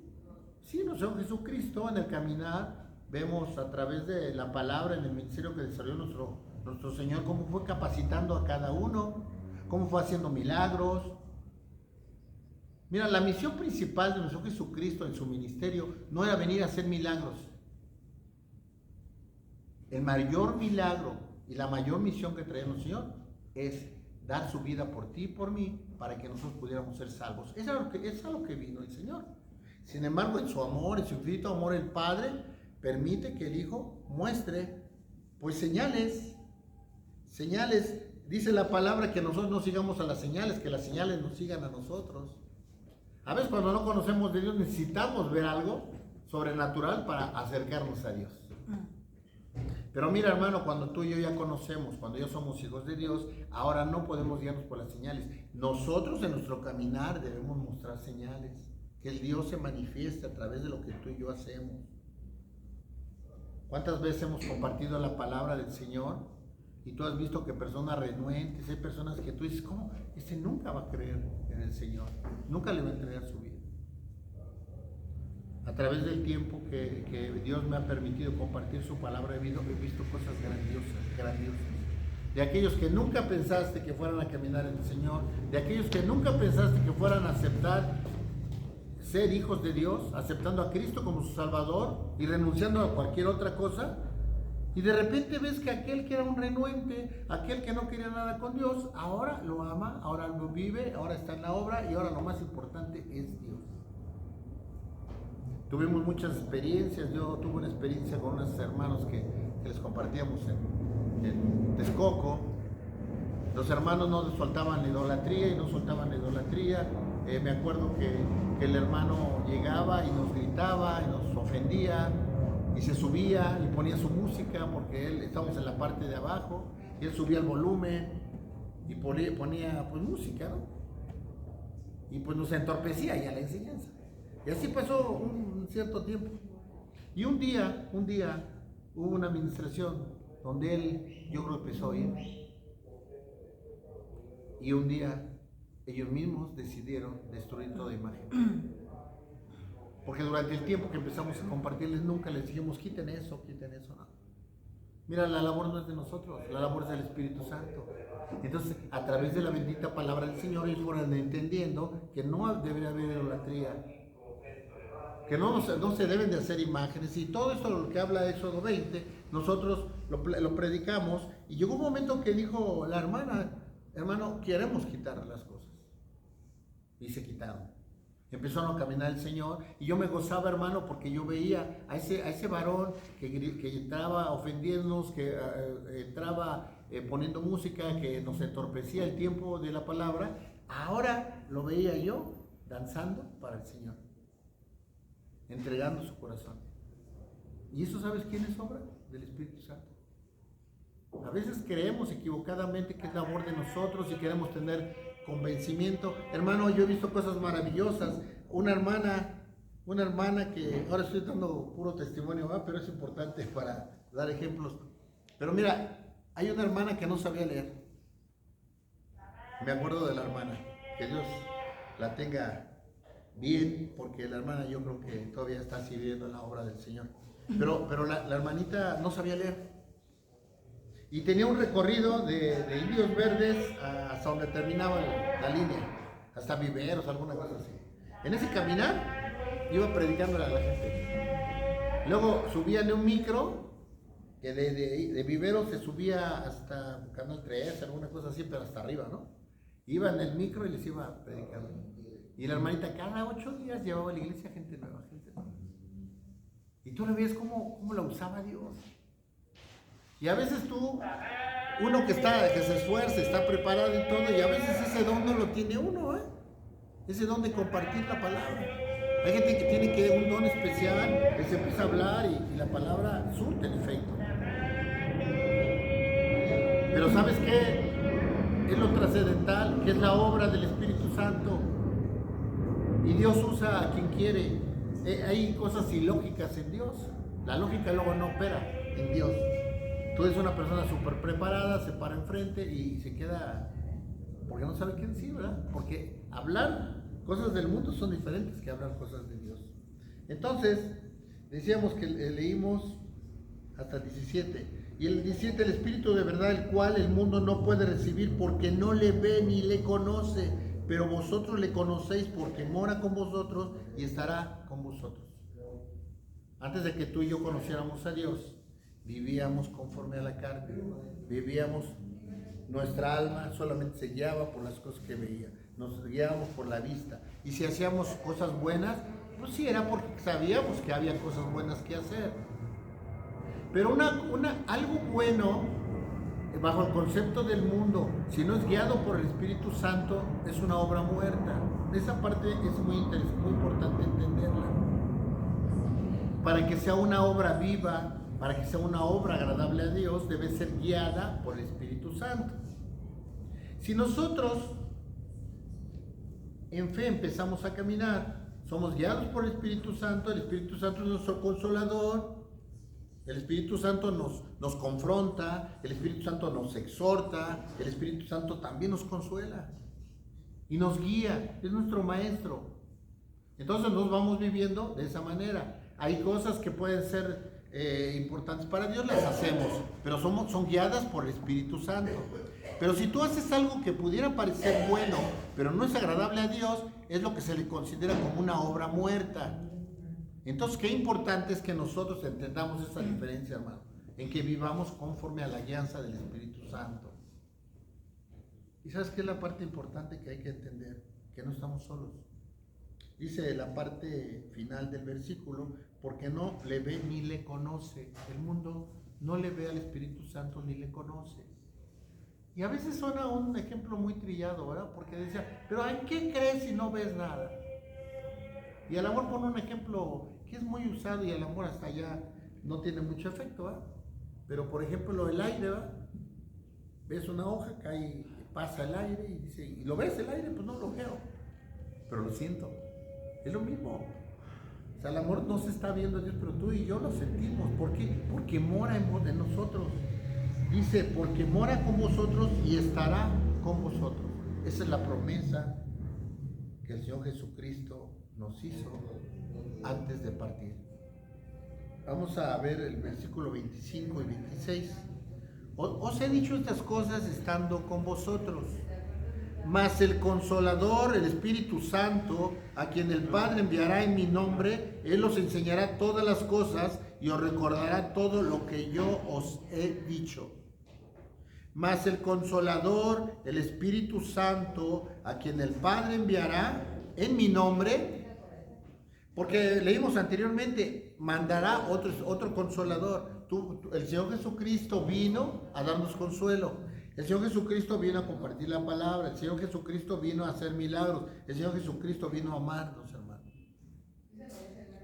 A: nuestro Señor Jesucristo en el caminar, vemos a través de la palabra, en el ministerio que desarrolló nuestro Señor, cómo fue capacitando a cada uno, cómo fue haciendo milagros. Mira, la misión principal de nuestro Jesucristo en su ministerio no era venir a hacer milagros. El mayor milagro y la mayor misión que trae nuestro Señor es dar su vida por ti y por mí para que nosotros pudiéramos ser salvos. Es a lo que vino el Señor. Sin embargo, en su amor, en su infinito amor, el Padre permite que el Hijo muestre, pues, señales. Dice la palabra que nosotros no sigamos a las señales, que las señales nos sigan a nosotros. A veces cuando no conocemos de Dios necesitamos ver algo sobrenatural para acercarnos a Dios. Pero mira, hermano, cuando tú y yo ya conocemos, cuando ya somos hijos de Dios, ahora no podemos guiarnos por las señales. Nosotros en nuestro caminar debemos mostrar señales, que el Dios se manifieste a través de lo que tú y yo hacemos. ¿Cuántas veces hemos compartido la palabra del Señor Y tú has visto que personas renuentes, hay personas que tú dices, ¿cómo? Este nunca va a creer en el Señor, nunca le va a entregar su vida. A través del tiempo que Dios me ha permitido compartir su palabra, he visto cosas grandiosas, grandiosas. De aquellos que nunca pensaste que fueran a caminar en el Señor, de aquellos que nunca pensaste que fueran a aceptar ser hijos de Dios, aceptando a Cristo como su Salvador y renunciando a cualquier otra cosa. Y de repente ves que aquel que era un renuente, aquel que no quería nada con Dios, ahora lo ama, ahora lo vive, ahora está en la obra y ahora lo más importante es Dios. Tuvimos muchas experiencias. Yo tuve una experiencia con unos hermanos que les compartíamos en Texcoco. Los hermanos no soltaban la idolatría y no soltaban la idolatría. Me acuerdo que el hermano llegaba y nos gritaba y nos ofendía y se subía y ponía su música porque él estábamos en la parte de abajo y él subía el volumen y ponía pues música, ¿no? Y pues nos entorpecía ya la enseñanza. Y así pasó un cierto tiempo. Y un día hubo una administración donde él, yo creo que empezó a ir. Y un día ellos mismos decidieron destruir toda imagen. Porque durante el tiempo que empezamos a compartirles, nunca les dijimos, quiten eso, no. Mira, la labor no es de nosotros, la labor es del Espíritu Santo. Entonces, a través de la bendita palabra del Señor, ellos fueron entendiendo que no debería haber idolatría, que no se deben de hacer imágenes, y todo eso lo que habla Éxodo 20, nosotros lo predicamos, y llegó un momento que dijo la hermana, hermano, queremos quitar las cosas, y se quitaron. Empezaron a caminar el Señor, y yo me gozaba, hermano, porque yo veía a ese varón que entraba ofendiéndonos, que entraba poniendo música, que nos entorpecía el tiempo de la palabra. Ahora lo veía yo danzando para el Señor, entregando su corazón. ¿Y eso sabes quién es obra? Del Espíritu Santo. A veces creemos equivocadamente que es labor de nosotros y queremos tener convencimiento. Hermano, yo he visto cosas maravillosas. Una hermana que, ahora estoy dando puro testimonio, ¿verdad? Pero es importante para dar ejemplos. Pero mira, hay una hermana que no sabía leer. Me acuerdo de la hermana, que Dios la tenga bien, porque la hermana yo creo que todavía está sirviendo en la obra del Señor. Pero la hermanita no sabía leer. Y tenía un recorrido de Indios Verdes hasta donde terminaba la línea, hasta Viveros, alguna cosa así. En ese caminar iba predicándole a la gente. Luego subía en un micro, que de Viveros se subía hasta Canal 3, alguna cosa así, pero hasta arriba, ¿no? Iba en el micro y les iba predicando. Y la hermanita cada 8 días llevaba a la iglesia gente nueva, gente nueva. Y tú le ves cómo la usaba Dios. Y a veces uno que se esfuerza, está preparado y todo, y a veces ese don no lo tiene uno, ese don de compartir la palabra. Hay gente que tiene un don especial, que se empieza a hablar y la palabra surte el efecto. Pero ¿sabes qué? Es lo trascendental, que es la obra del Espíritu Santo. Y Dios usa a quien quiere. Hay cosas ilógicas en Dios. La lógica luego no opera en Dios. Tú eres una persona súper preparada, se para enfrente y se queda, porque no sabe qué decir, ¿verdad? Porque hablar cosas del mundo son diferentes que hablar cosas de Dios. Entonces, decíamos que leímos hasta el 17. Y el 17, el Espíritu de verdad, el cual el mundo no puede recibir porque no le ve ni le conoce, pero vosotros le conocéis porque mora con vosotros y estará con vosotros. Antes de que tú y yo conociéramos a Dios, vivíamos conforme a la carne, nuestra alma solamente se guiaba por las cosas que veía, nos guiábamos por la vista, y si hacíamos cosas buenas, pues sí, era porque sabíamos que había cosas buenas que hacer. Pero algo bueno, bajo el concepto del mundo, si no es guiado por el Espíritu Santo, es una obra muerta. Esa parte es muy importante entenderla. Para que sea una obra viva, para que sea una obra agradable a Dios, debe ser guiada por el Espíritu Santo. Si nosotros en fe empezamos a caminar, somos guiados por el Espíritu Santo es nuestro consolador, El Espíritu Santo nos confronta, el Espíritu Santo nos exhorta, el Espíritu Santo también nos consuela y nos guía, es nuestro maestro. Entonces nos vamos viviendo de esa manera. Hay cosas que pueden ser importantes para Dios, las hacemos, pero son guiadas por el Espíritu Santo. Pero si tú haces algo que pudiera parecer bueno, pero no es agradable a Dios, es lo que se le considera como una obra muerta. Entonces, qué importante es que nosotros entendamos esa diferencia, hermano, en que vivamos conforme a la guianza del Espíritu Santo. ¿Y sabes qué es la parte importante que hay que entender? Que no estamos solos. Dice la parte final del versículo, porque no le ve ni le conoce. El mundo no le ve al Espíritu Santo ni le conoce. Y a veces suena un ejemplo muy trillado, ¿verdad? Porque decía, pero ¿en qué crees si no ves nada? Y el amor pone un ejemplo que es muy usado y el amor hasta allá no tiene mucho efecto, ¿verdad? Pero por ejemplo el aire, ¿verdad? Ves una hoja, cae, pasa el aire y dice, ¿y lo ves el aire? Pues no lo veo, pero lo siento. Es lo mismo. O sea, el amor no se está viendo a Dios, pero tú y yo lo sentimos. ¿Por qué? Porque mora en nosotros. Dice, porque mora con vosotros y estará con vosotros. Esa es la promesa que el Señor Jesucristo nos hizo antes de partir. Vamos a ver el versículo 25 y 26. Os he dicho estas cosas estando con vosotros, mas el Consolador, el Espíritu Santo, a quien el Padre enviará en mi nombre, Él os enseñará todas las cosas y os recordará todo lo que yo os he dicho. Mas el Consolador, el Espíritu Santo, a quien el Padre enviará en mi nombre, porque leímos anteriormente, mandará otro Consolador. El Señor Jesucristo vino a darnos consuelo. El Señor Jesucristo vino a compartir la palabra. El Señor Jesucristo vino a hacer milagros. El Señor Jesucristo vino a amarnos, hermanos.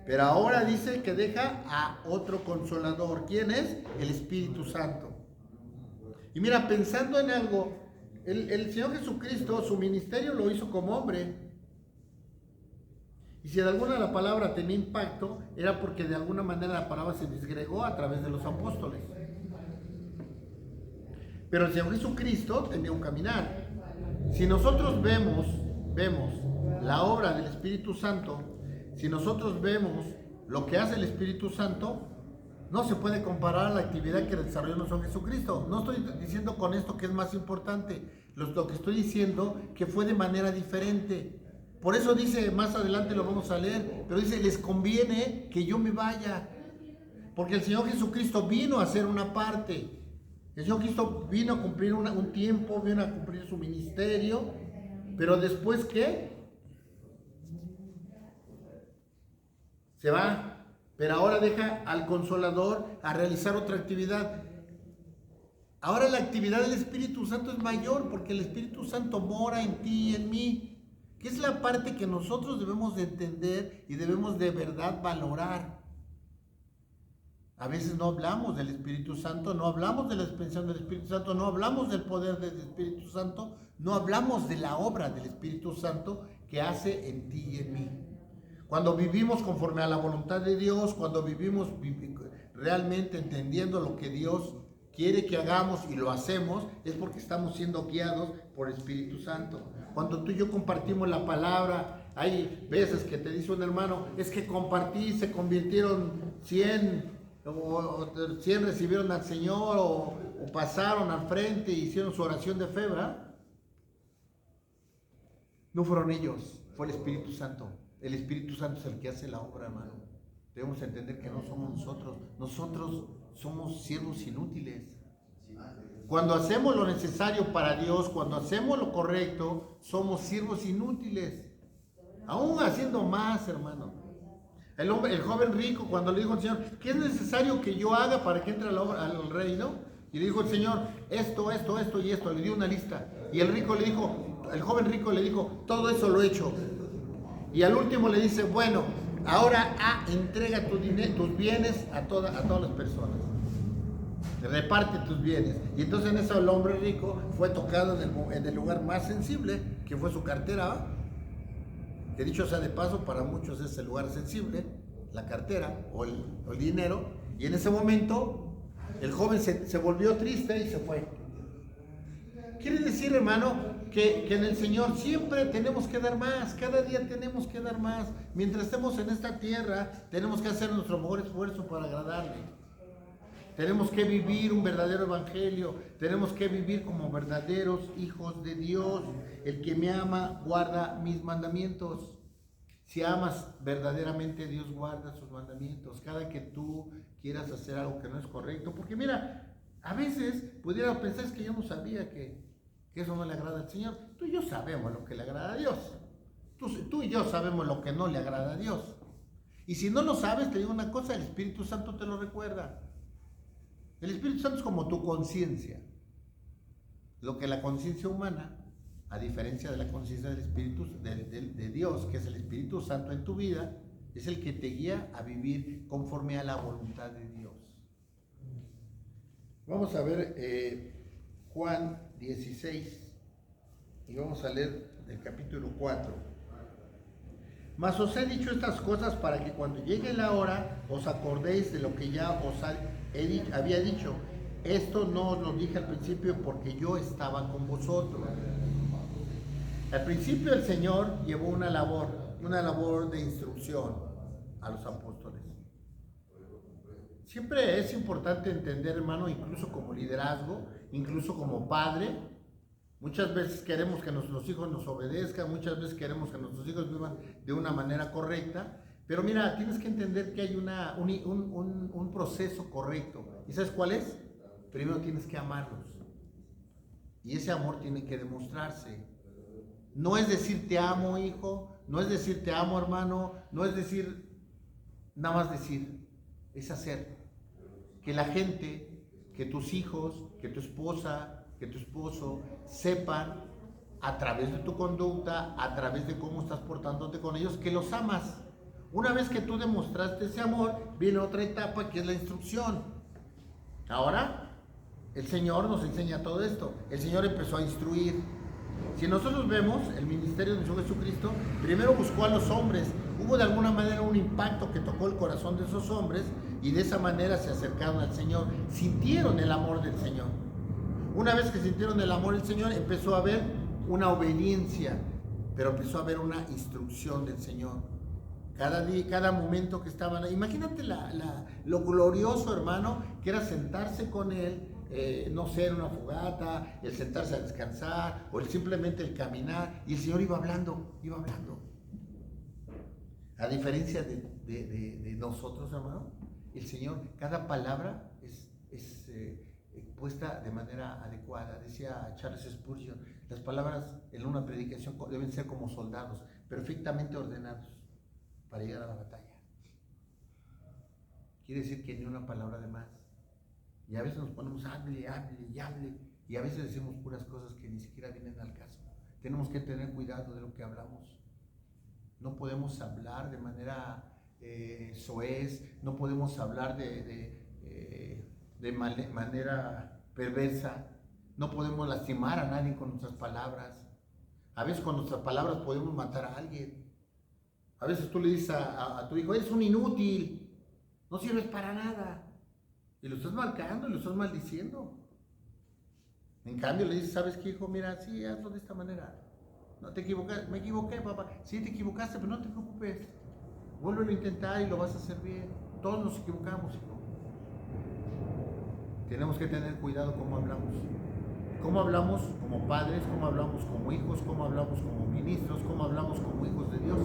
A: Pero ahora dice que deja a otro Consolador. ¿Quién es? El Espíritu Santo. Y mira, pensando en algo, el Señor Jesucristo, su ministerio lo hizo como hombre. Y si de alguna la palabra tenía impacto, era porque de alguna manera la palabra se disgregó a través de los apóstoles. Pero el Señor Jesucristo tenía un caminar. Si nosotros vemos la obra del Espíritu Santo, si nosotros vemos lo que hace el Espíritu Santo, no se puede comparar a la actividad que desarrolló nuestro Jesucristo. No estoy diciendo con esto que es más importante. Lo que estoy diciendo que fue de manera diferente. Por eso dice, más adelante lo vamos a leer, pero dice, les conviene que yo me vaya. Porque el Señor Jesucristo vino a hacer una parte. El Señor Cristo vino a cumplir un tiempo, vino a cumplir su ministerio, pero después ¿qué? Se va. Pero ahora deja al Consolador a realizar otra actividad. Ahora la actividad del Espíritu Santo es mayor porque el Espíritu Santo mora en ti y en mí. Que es la parte que nosotros debemos de entender y debemos de verdad valorar. A veces no hablamos del Espíritu Santo, no hablamos de la expansión del Espíritu Santo, no hablamos del poder del Espíritu Santo, no hablamos de la obra del Espíritu Santo que hace en ti y en mí. Cuando vivimos conforme a la voluntad de Dios, cuando vivimos realmente entendiendo lo que Dios quiere que hagamos y lo hacemos, es porque estamos siendo guiados por el Espíritu Santo. Cuando tú y yo compartimos la palabra, hay veces que te dice un hermano, es que compartí, se convirtieron 100, o 100 recibieron al Señor, o pasaron al frente y hicieron su oración de fe, ¿verdad? No fueron ellos, fue el Espíritu Santo. El Espíritu Santo es el que hace la obra, hermano. Debemos entender que no somos nosotros somos siervos inútiles. Cuando hacemos lo necesario para Dios, cuando hacemos lo correcto, somos siervos inútiles. Aún haciendo más, hermano. El joven rico, cuando le dijo al Señor, ¿qué es necesario que yo haga para que entre al reino? Y le dijo el Señor, esto y esto. Le dio una lista. Y el joven rico le dijo, todo eso lo he hecho. Y al último le dice, bueno, ahora entrega tus bienes a todas las personas. Reparte tus bienes. Y entonces en eso el hombre rico fue tocado en el lugar más sensible, que fue su cartera, ¿va? Que dicho sea de paso, para muchos es el lugar sensible, la cartera o el dinero. Y en ese momento el joven se volvió triste y se fue. Quiere decir, hermano, que en el Señor siempre tenemos que dar más, cada día tenemos que dar más. Mientras estemos en esta tierra, tenemos que hacer nuestro mejor esfuerzo para agradarle. Tenemos que vivir un verdadero evangelio, tenemos que vivir como verdaderos hijos de Dios. El que me ama guarda mis mandamientos. Si amas verdaderamente, Dios guarda sus mandamientos. Cada que tú quieras hacer algo que no es correcto, porque mira, a veces pudiera pensar que yo no sabía que eso no le agrada al Señor. Tú y yo sabemos lo que le agrada a Dios. Tú y yo sabemos lo que no le agrada a Dios. Y si no lo sabes, te digo una cosa, el Espíritu Santo te lo recuerda. El Espíritu Santo es como tu conciencia. Lo que la conciencia humana, a diferencia de la conciencia del Espíritu de Dios, que es el Espíritu Santo en tu vida, es el que te guía a vivir conforme a la voluntad de Dios. Vamos a ver Juan 16 y vamos a leer del capítulo 4. Mas os he dicho estas cosas para que cuando llegue la hora os acordéis de lo que ya os había dicho. Esto no os lo dije al principio porque yo estaba con vosotros. Al principio el Señor llevó una labor de instrucción a los apóstoles. Siempre es importante entender, hermano, incluso como liderazgo, incluso como padre. Muchas veces queremos que nuestros hijos nos obedezcan, muchas veces queremos que nuestros hijos vivan de una manera correcta, pero mira, tienes que entender que hay un proceso correcto. ¿Y sabes cuál es? Primero tienes que amarlos. Y ese amor tiene que demostrarse. No es decir te amo, hijo, no es decir te amo, hermano, no es decir, nada más decir, es hacer. Que la gente, que tus hijos, que tu esposa, que tu esposo sepan a través de tu conducta, a través de cómo estás portándote con ellos, que los amas. Una vez que tú demostraste ese amor, viene otra etapa que es la instrucción. Ahora, el Señor nos enseña todo esto. El Señor empezó a instruir. Si nosotros vemos el ministerio de Jesucristo, primero buscó a los hombres. Hubo de alguna manera un impacto que tocó el corazón de esos hombres y de esa manera se acercaron al Señor. Sintieron el amor del Señor. Una vez que sintieron el amor del Señor, empezó a haber una obediencia, pero empezó a haber una instrucción del Señor. Cada día, cada momento que estaban ahí. Imagínate lo glorioso, hermano, que era sentarse con Él, no sé, en una fogata, el sentarse a descansar, o simplemente el caminar, y el Señor iba hablando. A diferencia de nosotros, hermano, el Señor, cada palabra es puesta de manera adecuada. Decía Charles Spurgeon, las palabras en una predicación deben ser como soldados, perfectamente ordenados para llegar a la batalla. Quiere decir que ni una palabra de más. Y a veces nos ponemos hable, y a veces decimos puras cosas que ni siquiera vienen al caso. Tenemos que tener cuidado de lo que hablamos. No podemos hablar de manera soez, no podemos hablar de manera perversa, no podemos lastimar a nadie con nuestras palabras. A veces con nuestras palabras podemos matar a alguien. A veces tú le dices a tu hijo, eres un inútil, no sirves para nada, y lo estás marcando y lo estás maldiciendo. En cambio le dices, ¿sabes qué, hijo? Mira, sí, hazlo de esta manera. No te equivocas, me equivoqué, papá. Sí, te equivocaste, pero no te preocupes. Vuélvelo a intentar y lo vas a hacer bien. Todos nos equivocamos, hijo. Tenemos que tener cuidado cómo hablamos. Cómo hablamos como padres, cómo hablamos como hijos, cómo hablamos como ministros, cómo hablamos como hijos de Dios.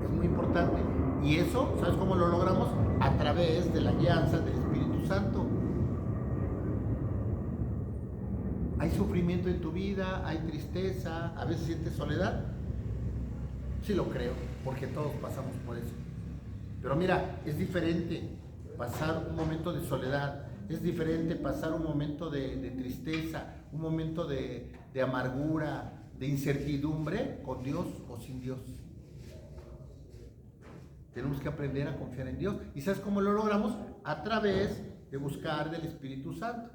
A: Es muy importante. Y eso, ¿sabes cómo lo logramos? A través de la guianza del Espíritu Santo. ¿Hay sufrimiento en tu vida? ¿Hay tristeza? ¿A veces sientes soledad? Sí lo creo, porque todos pasamos por eso. Pero mira, es diferente pasar un momento de soledad, es diferente pasar un momento de tristeza, un momento de amargura, de incertidumbre con Dios o sin Dios. Tenemos que aprender a confiar en Dios. ¿Y sabes cómo lo logramos? A través de buscar del Espíritu Santo.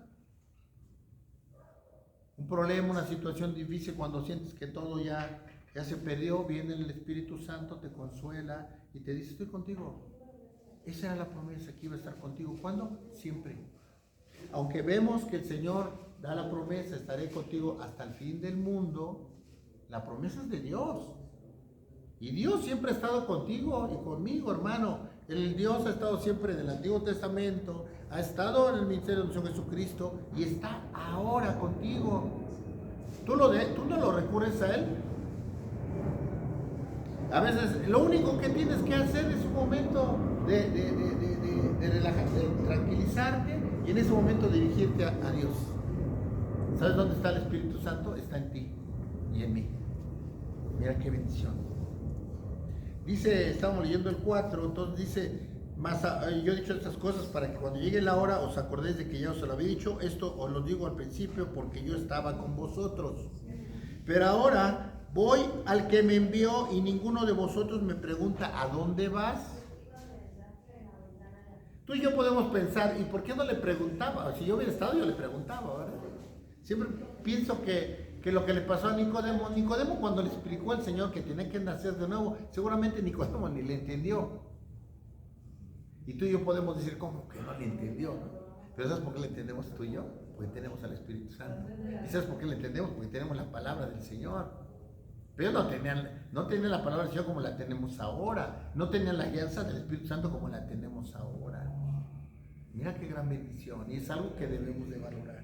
A: Un problema, una situación difícil, cuando sientes que todo ya se perdió, viene el Espíritu Santo, te consuela y te dice, estoy contigo. Esa era la promesa, que iba a estar contigo. ¿Cuándo? Siempre. Aunque vemos que el Señor da la promesa, estaré contigo hasta el fin del mundo, la promesa es de Dios. Y Dios siempre ha estado contigo y conmigo, hermano. El Dios ha estado siempre en el Antiguo Testamento, ha estado en el ministerio de nuestro Jesucristo y está ahora contigo. ¿Tú no lo recurres a Él? A veces lo único que tienes que hacer es un momento de relajarte, de tranquilizarte y en ese momento dirigirte a Dios. ¿Sabes dónde está el Espíritu Santo? Está en ti y en mí. Mira qué bendición. Dice, estamos leyendo el 4, entonces dice, yo he dicho estas cosas para que cuando llegue la hora os acordéis de que ya os lo había dicho. Esto os lo digo al principio porque yo estaba con vosotros. Pero ahora voy al que me envió y ninguno de vosotros me pregunta ¿a dónde vas? Tú y yo podemos pensar, ¿y por qué no le preguntaba? Si yo hubiera estado, yo le preguntaba, ¿verdad? Siempre pienso que lo que le pasó a Nicodemo cuando le explicó al Señor que tenía que nacer de nuevo, seguramente Nicodemo ni le entendió. Y tú y yo podemos decir, ¿cómo que no le entendió? ¿No? Pero ¿sabes por qué le entendemos tú y yo? Porque tenemos al Espíritu Santo. ¿Y sabes por qué le entendemos? Porque tenemos la palabra del Señor. Pero no tenían la palabra del Señor como la tenemos ahora. No tenían la guianza del Espíritu Santo como la tenemos ahora. Mira qué gran bendición. Y es algo que debemos de valorar.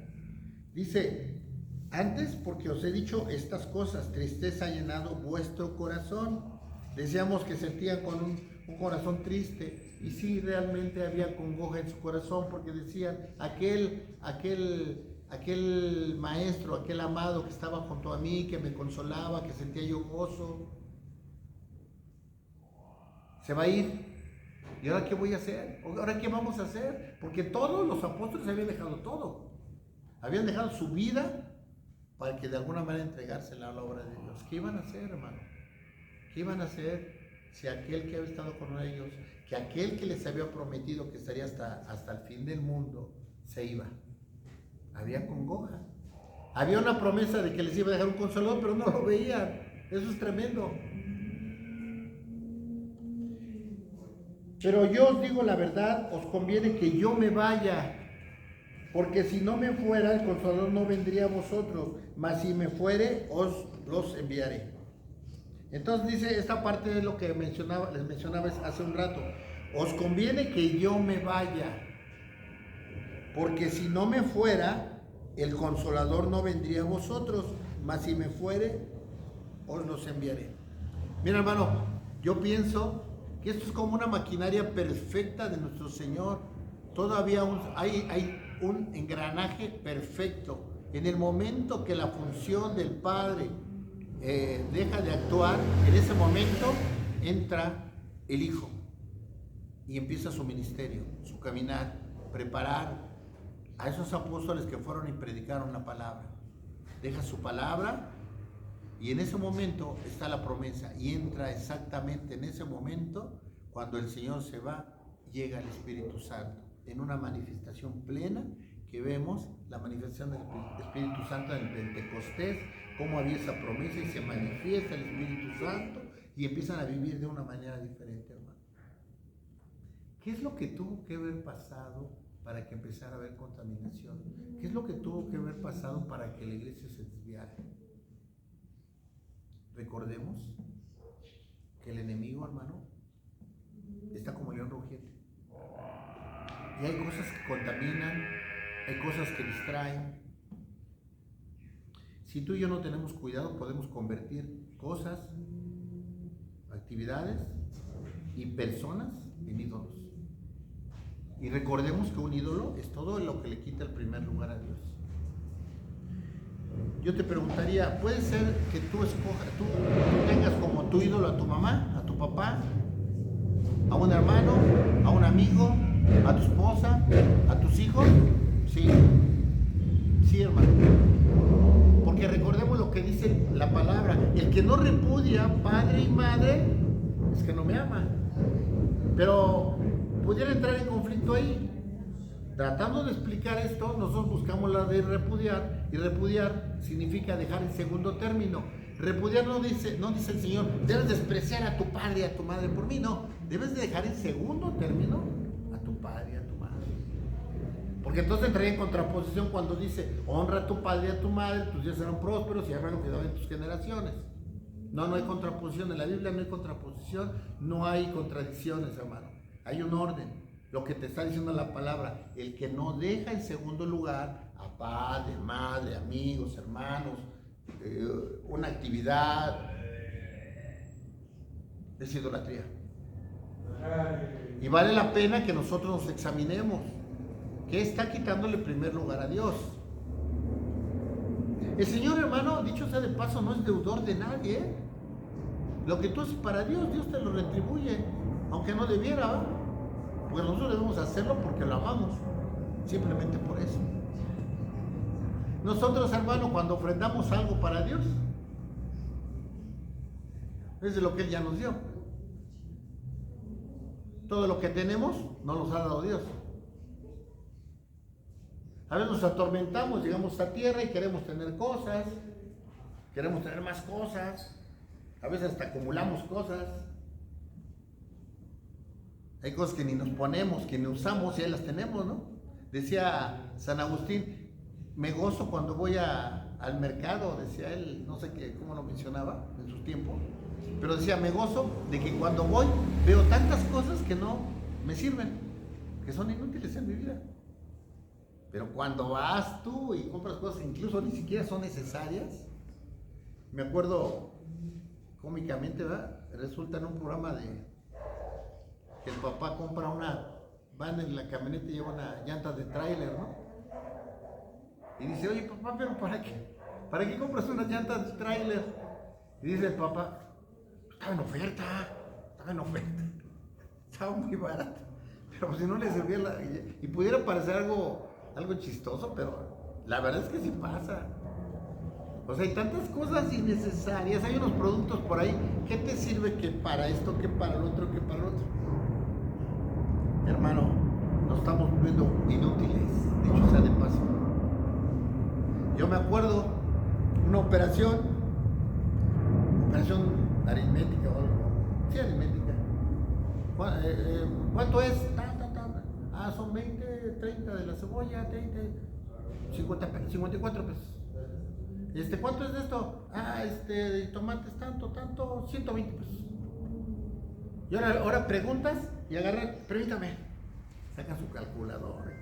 A: Dice, antes porque os he dicho estas cosas, tristeza ha llenado vuestro corazón. Decíamos que sentían con un corazón triste. Y sí, realmente había congoja en su corazón porque decían, aquel maestro, aquel amado que estaba junto a mí, que me consolaba, que sentía yo gozo, se va a ir. ¿Y ahora qué voy a hacer? ¿Ahora qué vamos a hacer? Porque todos los apóstoles habían dejado todo. Habían dejado su vida para que de alguna manera entregársela a la obra de Dios. ¿Qué iban a hacer, hermano? ¿Qué iban a hacer si aquel que había estado con ellos, que aquel que les había prometido que estaría hasta el fin del mundo, se iba? Había congoja. Había una promesa de que les iba a dejar un consolador, pero no lo veían. Eso es tremendo. Pero yo os digo la verdad, os conviene que yo me vaya, porque si no me fuera, el Consolador no vendría a vosotros, mas si me fuere, os los enviaré. Entonces dice esta parte de lo que les mencionaba hace un rato. Os conviene que yo me vaya, porque si no me fuera, el Consolador no vendría a vosotros, mas si me fuere, os los enviaré. Mira, hermano, yo pienso que esto es como una maquinaria perfecta de nuestro Señor. Todavía hay un engranaje perfecto. En el momento que la función del Padre deja de actuar, en ese momento entra el Hijo y empieza su ministerio, su caminar, preparar a esos apóstoles que fueron y predicaron la palabra. Deja su palabra y en ese momento está la promesa y entra exactamente en ese momento. Cuando el Señor se va, llega el Espíritu Santo en una manifestación plena, que vemos la manifestación del Espíritu Santo en el Pentecostés, cómo había esa promesa y se manifiesta el Espíritu Santo y empiezan a vivir de una manera diferente, hermano. ¿Qué es lo que tuvo que haber pasado para que empezara a haber contaminación? ¿Qué es lo que tuvo que haber pasado para que la iglesia se desviara? Recordemos que el enemigo, hermano, está como león rugiente. Y hay cosas que contaminan, hay cosas que distraen. Si tú y yo no tenemos cuidado, podemos convertir cosas, actividades y personas en ídolos. Y recordemos que un ídolo es todo lo que le quita el primer lugar a Dios. Yo te preguntaría, ¿puede ser que tú tengas como tu ídolo a tu mamá, a tu papá, a un hermano, a un amigo, a tu esposa, a tus hijos? Sí, sí, hermano. Porque recordemos lo que dice la palabra: el que no repudia padre y madre es que no me ama. Pero pudiera entrar en conflicto ahí. Tratando de explicar esto, nosotros buscamos la de repudiar, y repudiar significa dejar en segundo término. Repudiar no dice el Señor, debes despreciar a tu padre y a tu madre por mí, no. Debes de dejar en segundo término a tu padre y a tu madre. Porque entonces entraría en contraposición cuando dice, honra a tu padre y a tu madre, tus días serán prósperos y habrá lo que da en tus generaciones. No hay contraposición, en la Biblia no hay contraposición, no hay contradicciones, hermano. Hay un orden. Lo que te está diciendo la palabra, el que no deja en segundo lugar a padre, madre, amigos, hermanos, una actividad, es idolatría. Y vale la pena que nosotros nos examinemos. ¿Qué está quitándole primer lugar a Dios? El Señor, hermano, dicho sea de paso, no es deudor de nadie, ¿eh? Lo que tú haces para Dios, Dios te lo retribuye, aunque no debiera, ¿va? Porque nosotros debemos hacerlo porque lo amamos, simplemente por eso. Nosotros, hermano, cuando ofrendamos algo para Dios, es de lo que Él ya nos dio. Todo lo que tenemos nos los ha dado Dios. A veces nos atormentamos, llegamos a tierra y queremos tener cosas, queremos tener más cosas, a veces hasta acumulamos cosas. Hay cosas que ni nos ponemos, que ni usamos y ahí las tenemos, ¿no? Decía San Agustín, me gozo cuando voy al mercado, decía él, no sé qué, cómo lo mencionaba en sus tiempos, pero decía, me gozo de que cuando voy veo tantas cosas que no me sirven, que son inútiles en mi vida. Pero cuando vas tú y compras cosas que incluso ni siquiera son necesarias, me acuerdo cómicamente, ¿verdad? Resulta en un programa de que el papá compra va en la camioneta y lleva una llanta de tráiler, ¿no? Y dice, oye papá, pero ¿para qué? ¿Para qué compras una llanta de tráiler? Y dice el papá, estaba en oferta, estaba muy barata. Pero si no le servía y pudiera parecer algo chistoso, pero la verdad es que sí pasa. O sea, hay tantas cosas innecesarias, hay unos productos por ahí, ¿qué te sirve que para esto, que para el otro, que para el otro? Hermano, nos estamos volviendo inútiles, dicho sea de paso. Yo me acuerdo, una operación aritmética o algo, sí, aritmética. ¿Cuánto es? Son 20, 30 de la cebolla, 30, 54 pesos. ¿Cuánto es de esto? De tomates tanto, 120 pesos. Y ahora preguntas y agarran, permítame, sacan su calculadora.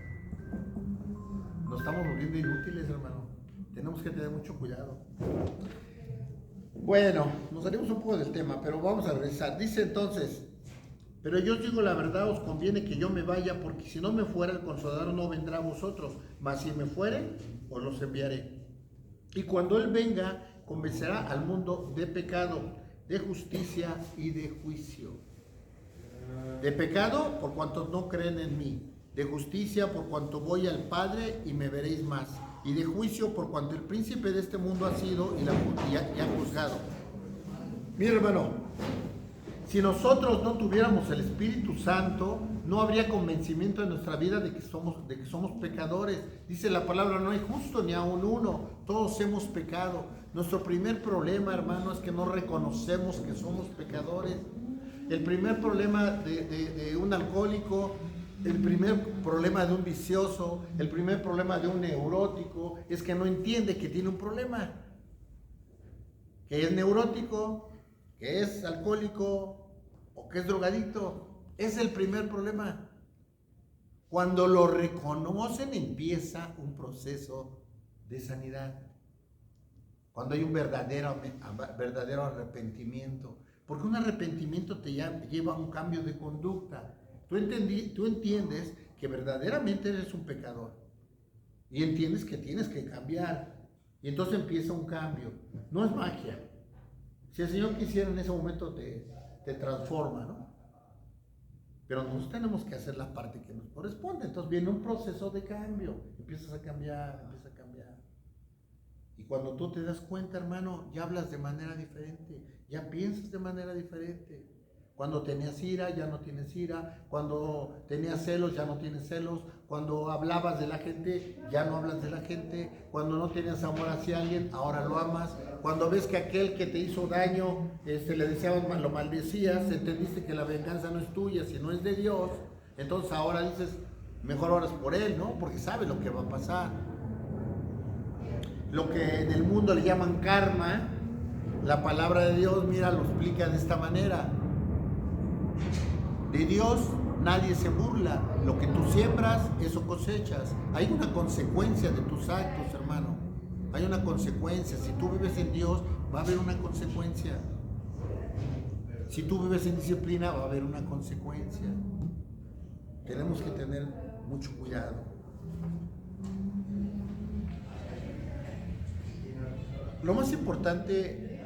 A: Nos estamos volviendo inútiles, hermano. Tenemos que tener mucho cuidado. Bueno, nos salimos un poco del tema, pero vamos a regresar. Dice entonces, pero yo os digo la verdad, os conviene que yo me vaya, porque si no me fuera, el Consolador no vendrá a vosotros, mas si me fuere, os los enviaré. Y cuando Él venga, convencerá al mundo de pecado, de justicia y de juicio. De pecado, por cuanto no creen en mí. De justicia, por cuanto voy al Padre y me veréis más. Y de juicio, por cuanto el príncipe de este mundo ha sido y ha juzgado. Mira, hermano, si nosotros no tuviéramos el Espíritu Santo, no habría convencimiento en nuestra vida de que somos pecadores. Dice la palabra, no hay justo ni aun uno, todos hemos pecado. Nuestro primer problema, hermano, es que no reconocemos que somos pecadores. El primer problema de un alcohólico, el primer problema de un vicioso, el primer problema de un neurótico, es que no entiende que tiene un problema. Que es neurótico, que es alcohólico o que es drogadicto. Es el primer problema. Cuando lo reconocen, empieza un proceso de sanidad. Cuando hay un verdadero arrepentimiento. Porque un arrepentimiento te lleva a un cambio de conducta. Tú entiendes que verdaderamente eres un pecador. Y entiendes que tienes que cambiar. Y entonces empieza un cambio. No es magia. Si el Señor quisiera, en ese momento te transforma, ¿no? Pero nosotros tenemos que hacer la parte que nos corresponde. Entonces viene un proceso de cambio. Empiezas a cambiar. Y cuando tú te das cuenta, hermano, ya hablas de manera diferente. Ya piensas de manera diferente. Cuando tenías ira, ya no tienes ira. Cuando tenías celos, ya no tienes celos. Cuando hablabas de la gente, ya no hablas de la gente. Cuando no tenías amor hacia alguien, ahora lo amas. Cuando ves que aquel que te hizo daño, le deseabas mal, lo maldecías, entendiste que la venganza no es tuya, sino es de Dios. Entonces ahora dices, mejor oras por él, ¿no? Porque sabes lo que va a pasar. Lo que en el mundo le llaman karma, la palabra de Dios, mira, lo explica de esta manera. De Dios nadie se burla. Lo que tú siembras, eso cosechas. Hay una consecuencia de tus actos, hermano. Hay una consecuencia. Si tú vives en Dios, va a haber una consecuencia. Si tú vives en disciplina, va a haber una consecuencia. Tenemos que tener mucho cuidado. Lo más importante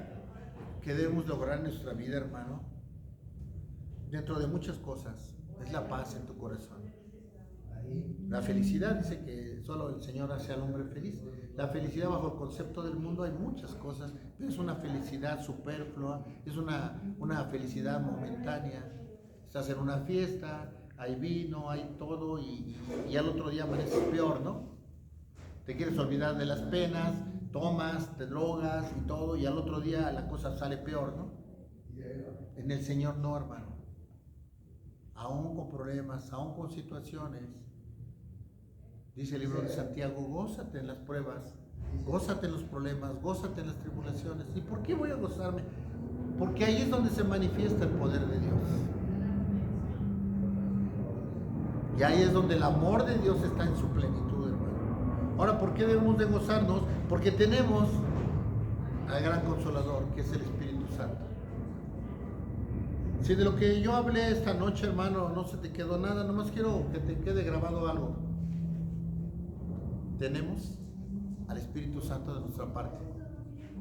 A: que debemos lograr en nuestra vida, hermano, dentro de muchas cosas, es la paz en tu corazón. La felicidad, dice que solo el Señor hace al hombre feliz. La felicidad bajo el concepto del mundo hay muchas cosas, pero es una felicidad superflua, es una felicidad momentánea. Estás en una fiesta, hay vino, hay todo y al otro día amaneces peor, ¿no? Te quieres olvidar de las penas, tomas, te drogas y todo, y al otro día la cosa sale peor, ¿no? En el Señor no, hermano. Aún con problemas, aún con situaciones. Dice el libro de Santiago, gózate en las pruebas, gózate en los problemas, gózate en las tribulaciones. ¿Y por qué voy a gozarme? Porque ahí es donde se manifiesta el poder de Dios. Y ahí es donde el amor de Dios está en su plenitud, hermano. Ahora, ¿por qué debemos de gozarnos? Porque tenemos al gran Consolador, que es el Espíritu Santo. Si de lo que yo hablé esta noche, hermano, no se te quedó nada, nomás quiero que te quede grabado algo. Tenemos al Espíritu Santo de nuestra parte.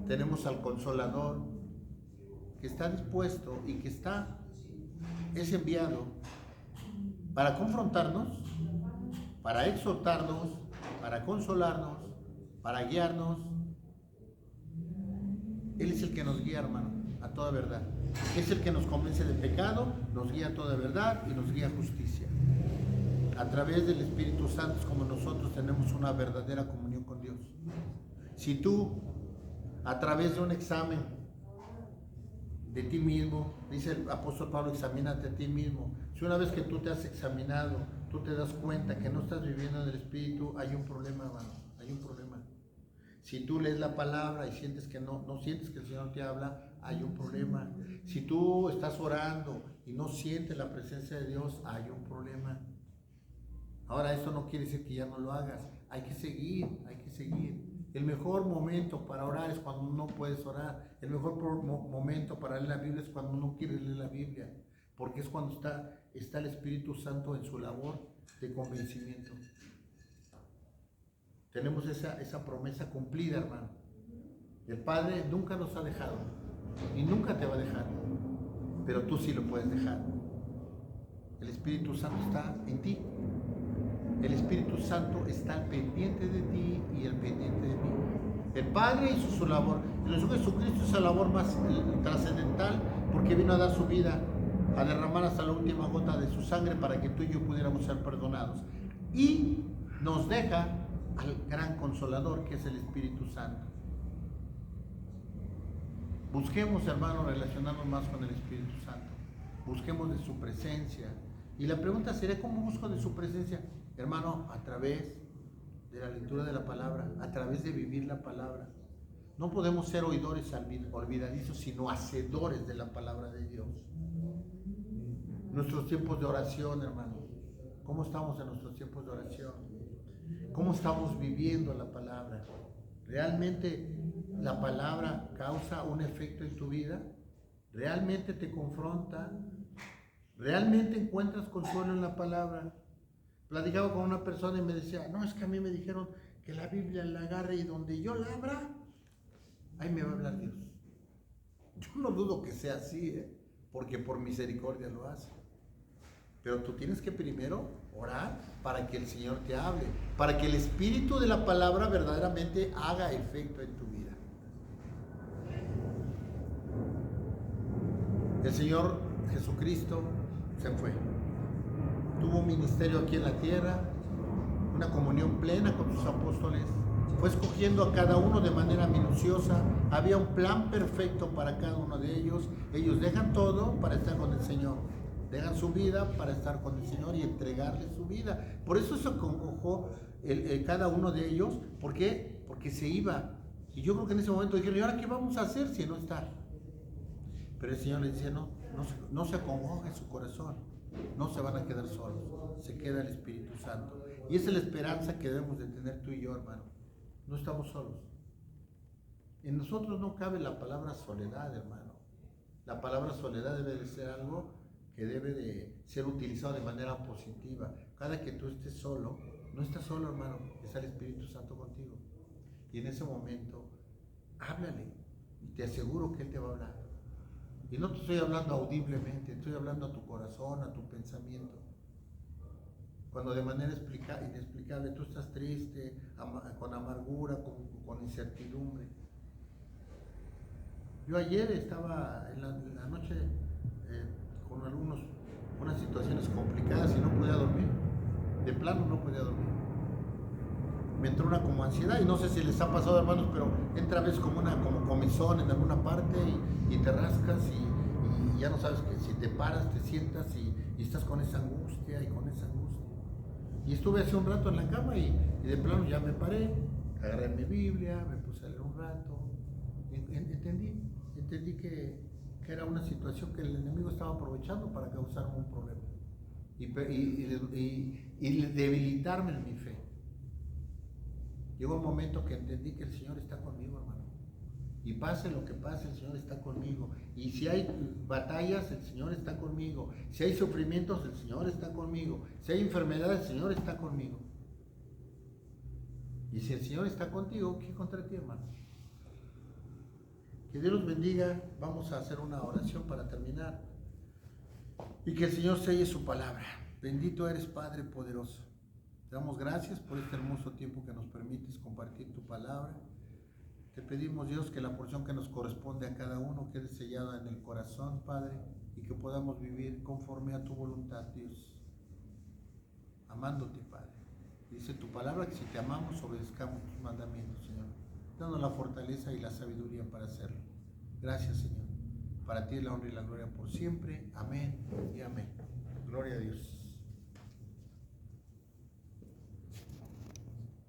A: Tenemos al Consolador, que está dispuesto y que es enviado para confrontarnos, para exhortarnos, para consolarnos, para guiarnos. Él es el que nos guía, hermano, a toda verdad. Es el que nos convence de pecado, nos guía a toda verdad y nos guía a justicia. A través del Espíritu Santo es como nosotros tenemos una verdadera comunión con Dios. Si tú, a través de un examen de ti mismo, dice el apóstol Pablo, examínate a ti mismo. Si una vez que tú te has examinado, tú te das cuenta que no estás viviendo en el Espíritu, hay un problema, hermano, hay un problema. Si tú lees la palabra y sientes que no sientes que el Señor te habla, hay un problema. Si tú estás orando y no sientes la presencia de Dios, hay un problema. Ahora, eso no quiere decir que ya no lo hagas. Hay que seguir, hay que seguir. El mejor momento para orar es cuando no puedes orar. El mejor momento para leer la Biblia es cuando no quieres leer la Biblia. Porque es cuando está el Espíritu Santo en su labor de convencimiento. Tenemos esa promesa cumplida, hermano. El Padre nunca nos ha dejado y nunca te va a dejar, pero tú sí lo puedes dejar. El Espíritu Santo está en ti. El Espíritu Santo está al pendiente de ti y al pendiente de mí. El Padre hizo su labor. El Señor Jesucristo hizo la labor más trascendental porque vino a dar su vida, a derramar hasta la última gota de su sangre para que tú y yo pudiéramos ser perdonados. Y nos deja al gran Consolador, que es el Espíritu Santo. Busquemos, hermanos, relacionarnos más con el Espíritu Santo. Busquemos de su presencia. Y la pregunta sería, ¿cómo busco de su presencia? Hermano, a través de la lectura de la palabra, a través de vivir la palabra. No podemos ser oidores olvidadizos, sino hacedores de la palabra de Dios. Nuestros tiempos de oración, hermano. ¿Cómo estamos en nuestros tiempos de oración? ¿Cómo estamos viviendo la palabra? ¿Realmente la palabra causa un efecto en tu vida? ¿Realmente te confronta? ¿Realmente encuentras consuelo en la palabra? Platicaba con una persona y me decía, no, es que a mí me dijeron que la Biblia la agarre y donde yo la abra, ahí me va a hablar Dios. Yo no dudo que sea así, porque por misericordia lo hace. Pero tú tienes que primero orar para que el Señor te hable, para que el espíritu de la palabra verdaderamente haga efecto en tu vida. El Señor Jesucristo se fue. Tuvo un ministerio aquí en la tierra, una comunión plena con sus apóstoles. Fue escogiendo a cada uno de manera minuciosa. Había un plan perfecto para cada uno de ellos. Ellos dejan todo para estar con el Señor. Dejan su vida para estar con el Señor y entregarle su vida. Por eso se congojó cada uno de ellos. ¿Por qué? Porque se iba. Y yo creo que en ese momento dijeron, ¿y ahora qué vamos a hacer si no está? Pero el Señor les dice, no se acongoje su corazón. No se van a quedar solos. Se queda el Espíritu Santo. Y esa es la esperanza que debemos de tener tú y yo, hermano. No estamos solos. En nosotros no cabe la palabra soledad, hermano. La palabra soledad debe de ser algo que debe de ser utilizado de manera positiva. Cada que tú estés solo, no estás solo, hermano, está el Espíritu Santo contigo. Y en ese momento, háblale. Y te aseguro que Él te va a hablar. Y no te estoy hablando audiblemente, estoy hablando a tu corazón, a tu pensamiento. Cuando de manera inexplicable tú estás triste, con amargura, con incertidumbre. Yo ayer estaba en la noche con unas situaciones complicadas y no podía dormir. De plano no podía dormir. Me entró una como ansiedad y no sé si les ha pasado, hermanos, pero entra a veces como comezón en alguna parte y te rascas y ya no sabes que si te paras, te sientas y estás con esa angustia y con esa angustia. Y estuve hace un rato en la cama y de plano ya me paré, agarré mi Biblia, me puse a leer un rato. Entendí que era una situación que el enemigo estaba aprovechando para causarme un problema y debilitarme en mi fe. Llegó un momento que entendí que el Señor está conmigo, hermano. Y pase lo que pase, el Señor está conmigo. Y si hay batallas, el Señor está conmigo. Si hay sufrimientos, el Señor está conmigo. Si hay enfermedades, el Señor está conmigo. Y si el Señor está contigo, ¿qué contra ti, hermano? Que Dios los bendiga. Vamos a hacer una oración para terminar. Y que el Señor selle su palabra. Bendito eres, Padre poderoso. Te damos gracias por este hermoso tiempo que nos permites compartir tu palabra. Te pedimos, Dios, que la porción que nos corresponde a cada uno quede sellada en el corazón, Padre, y que podamos vivir conforme a tu voluntad, Dios, amándote, Padre. Dice tu palabra que si te amamos, obedezcamos tus mandamientos, Señor, dando la fortaleza y la sabiduría para hacerlo. Gracias, Señor. Para ti la honra y la gloria por siempre. Amén y amén. Gloria a Dios.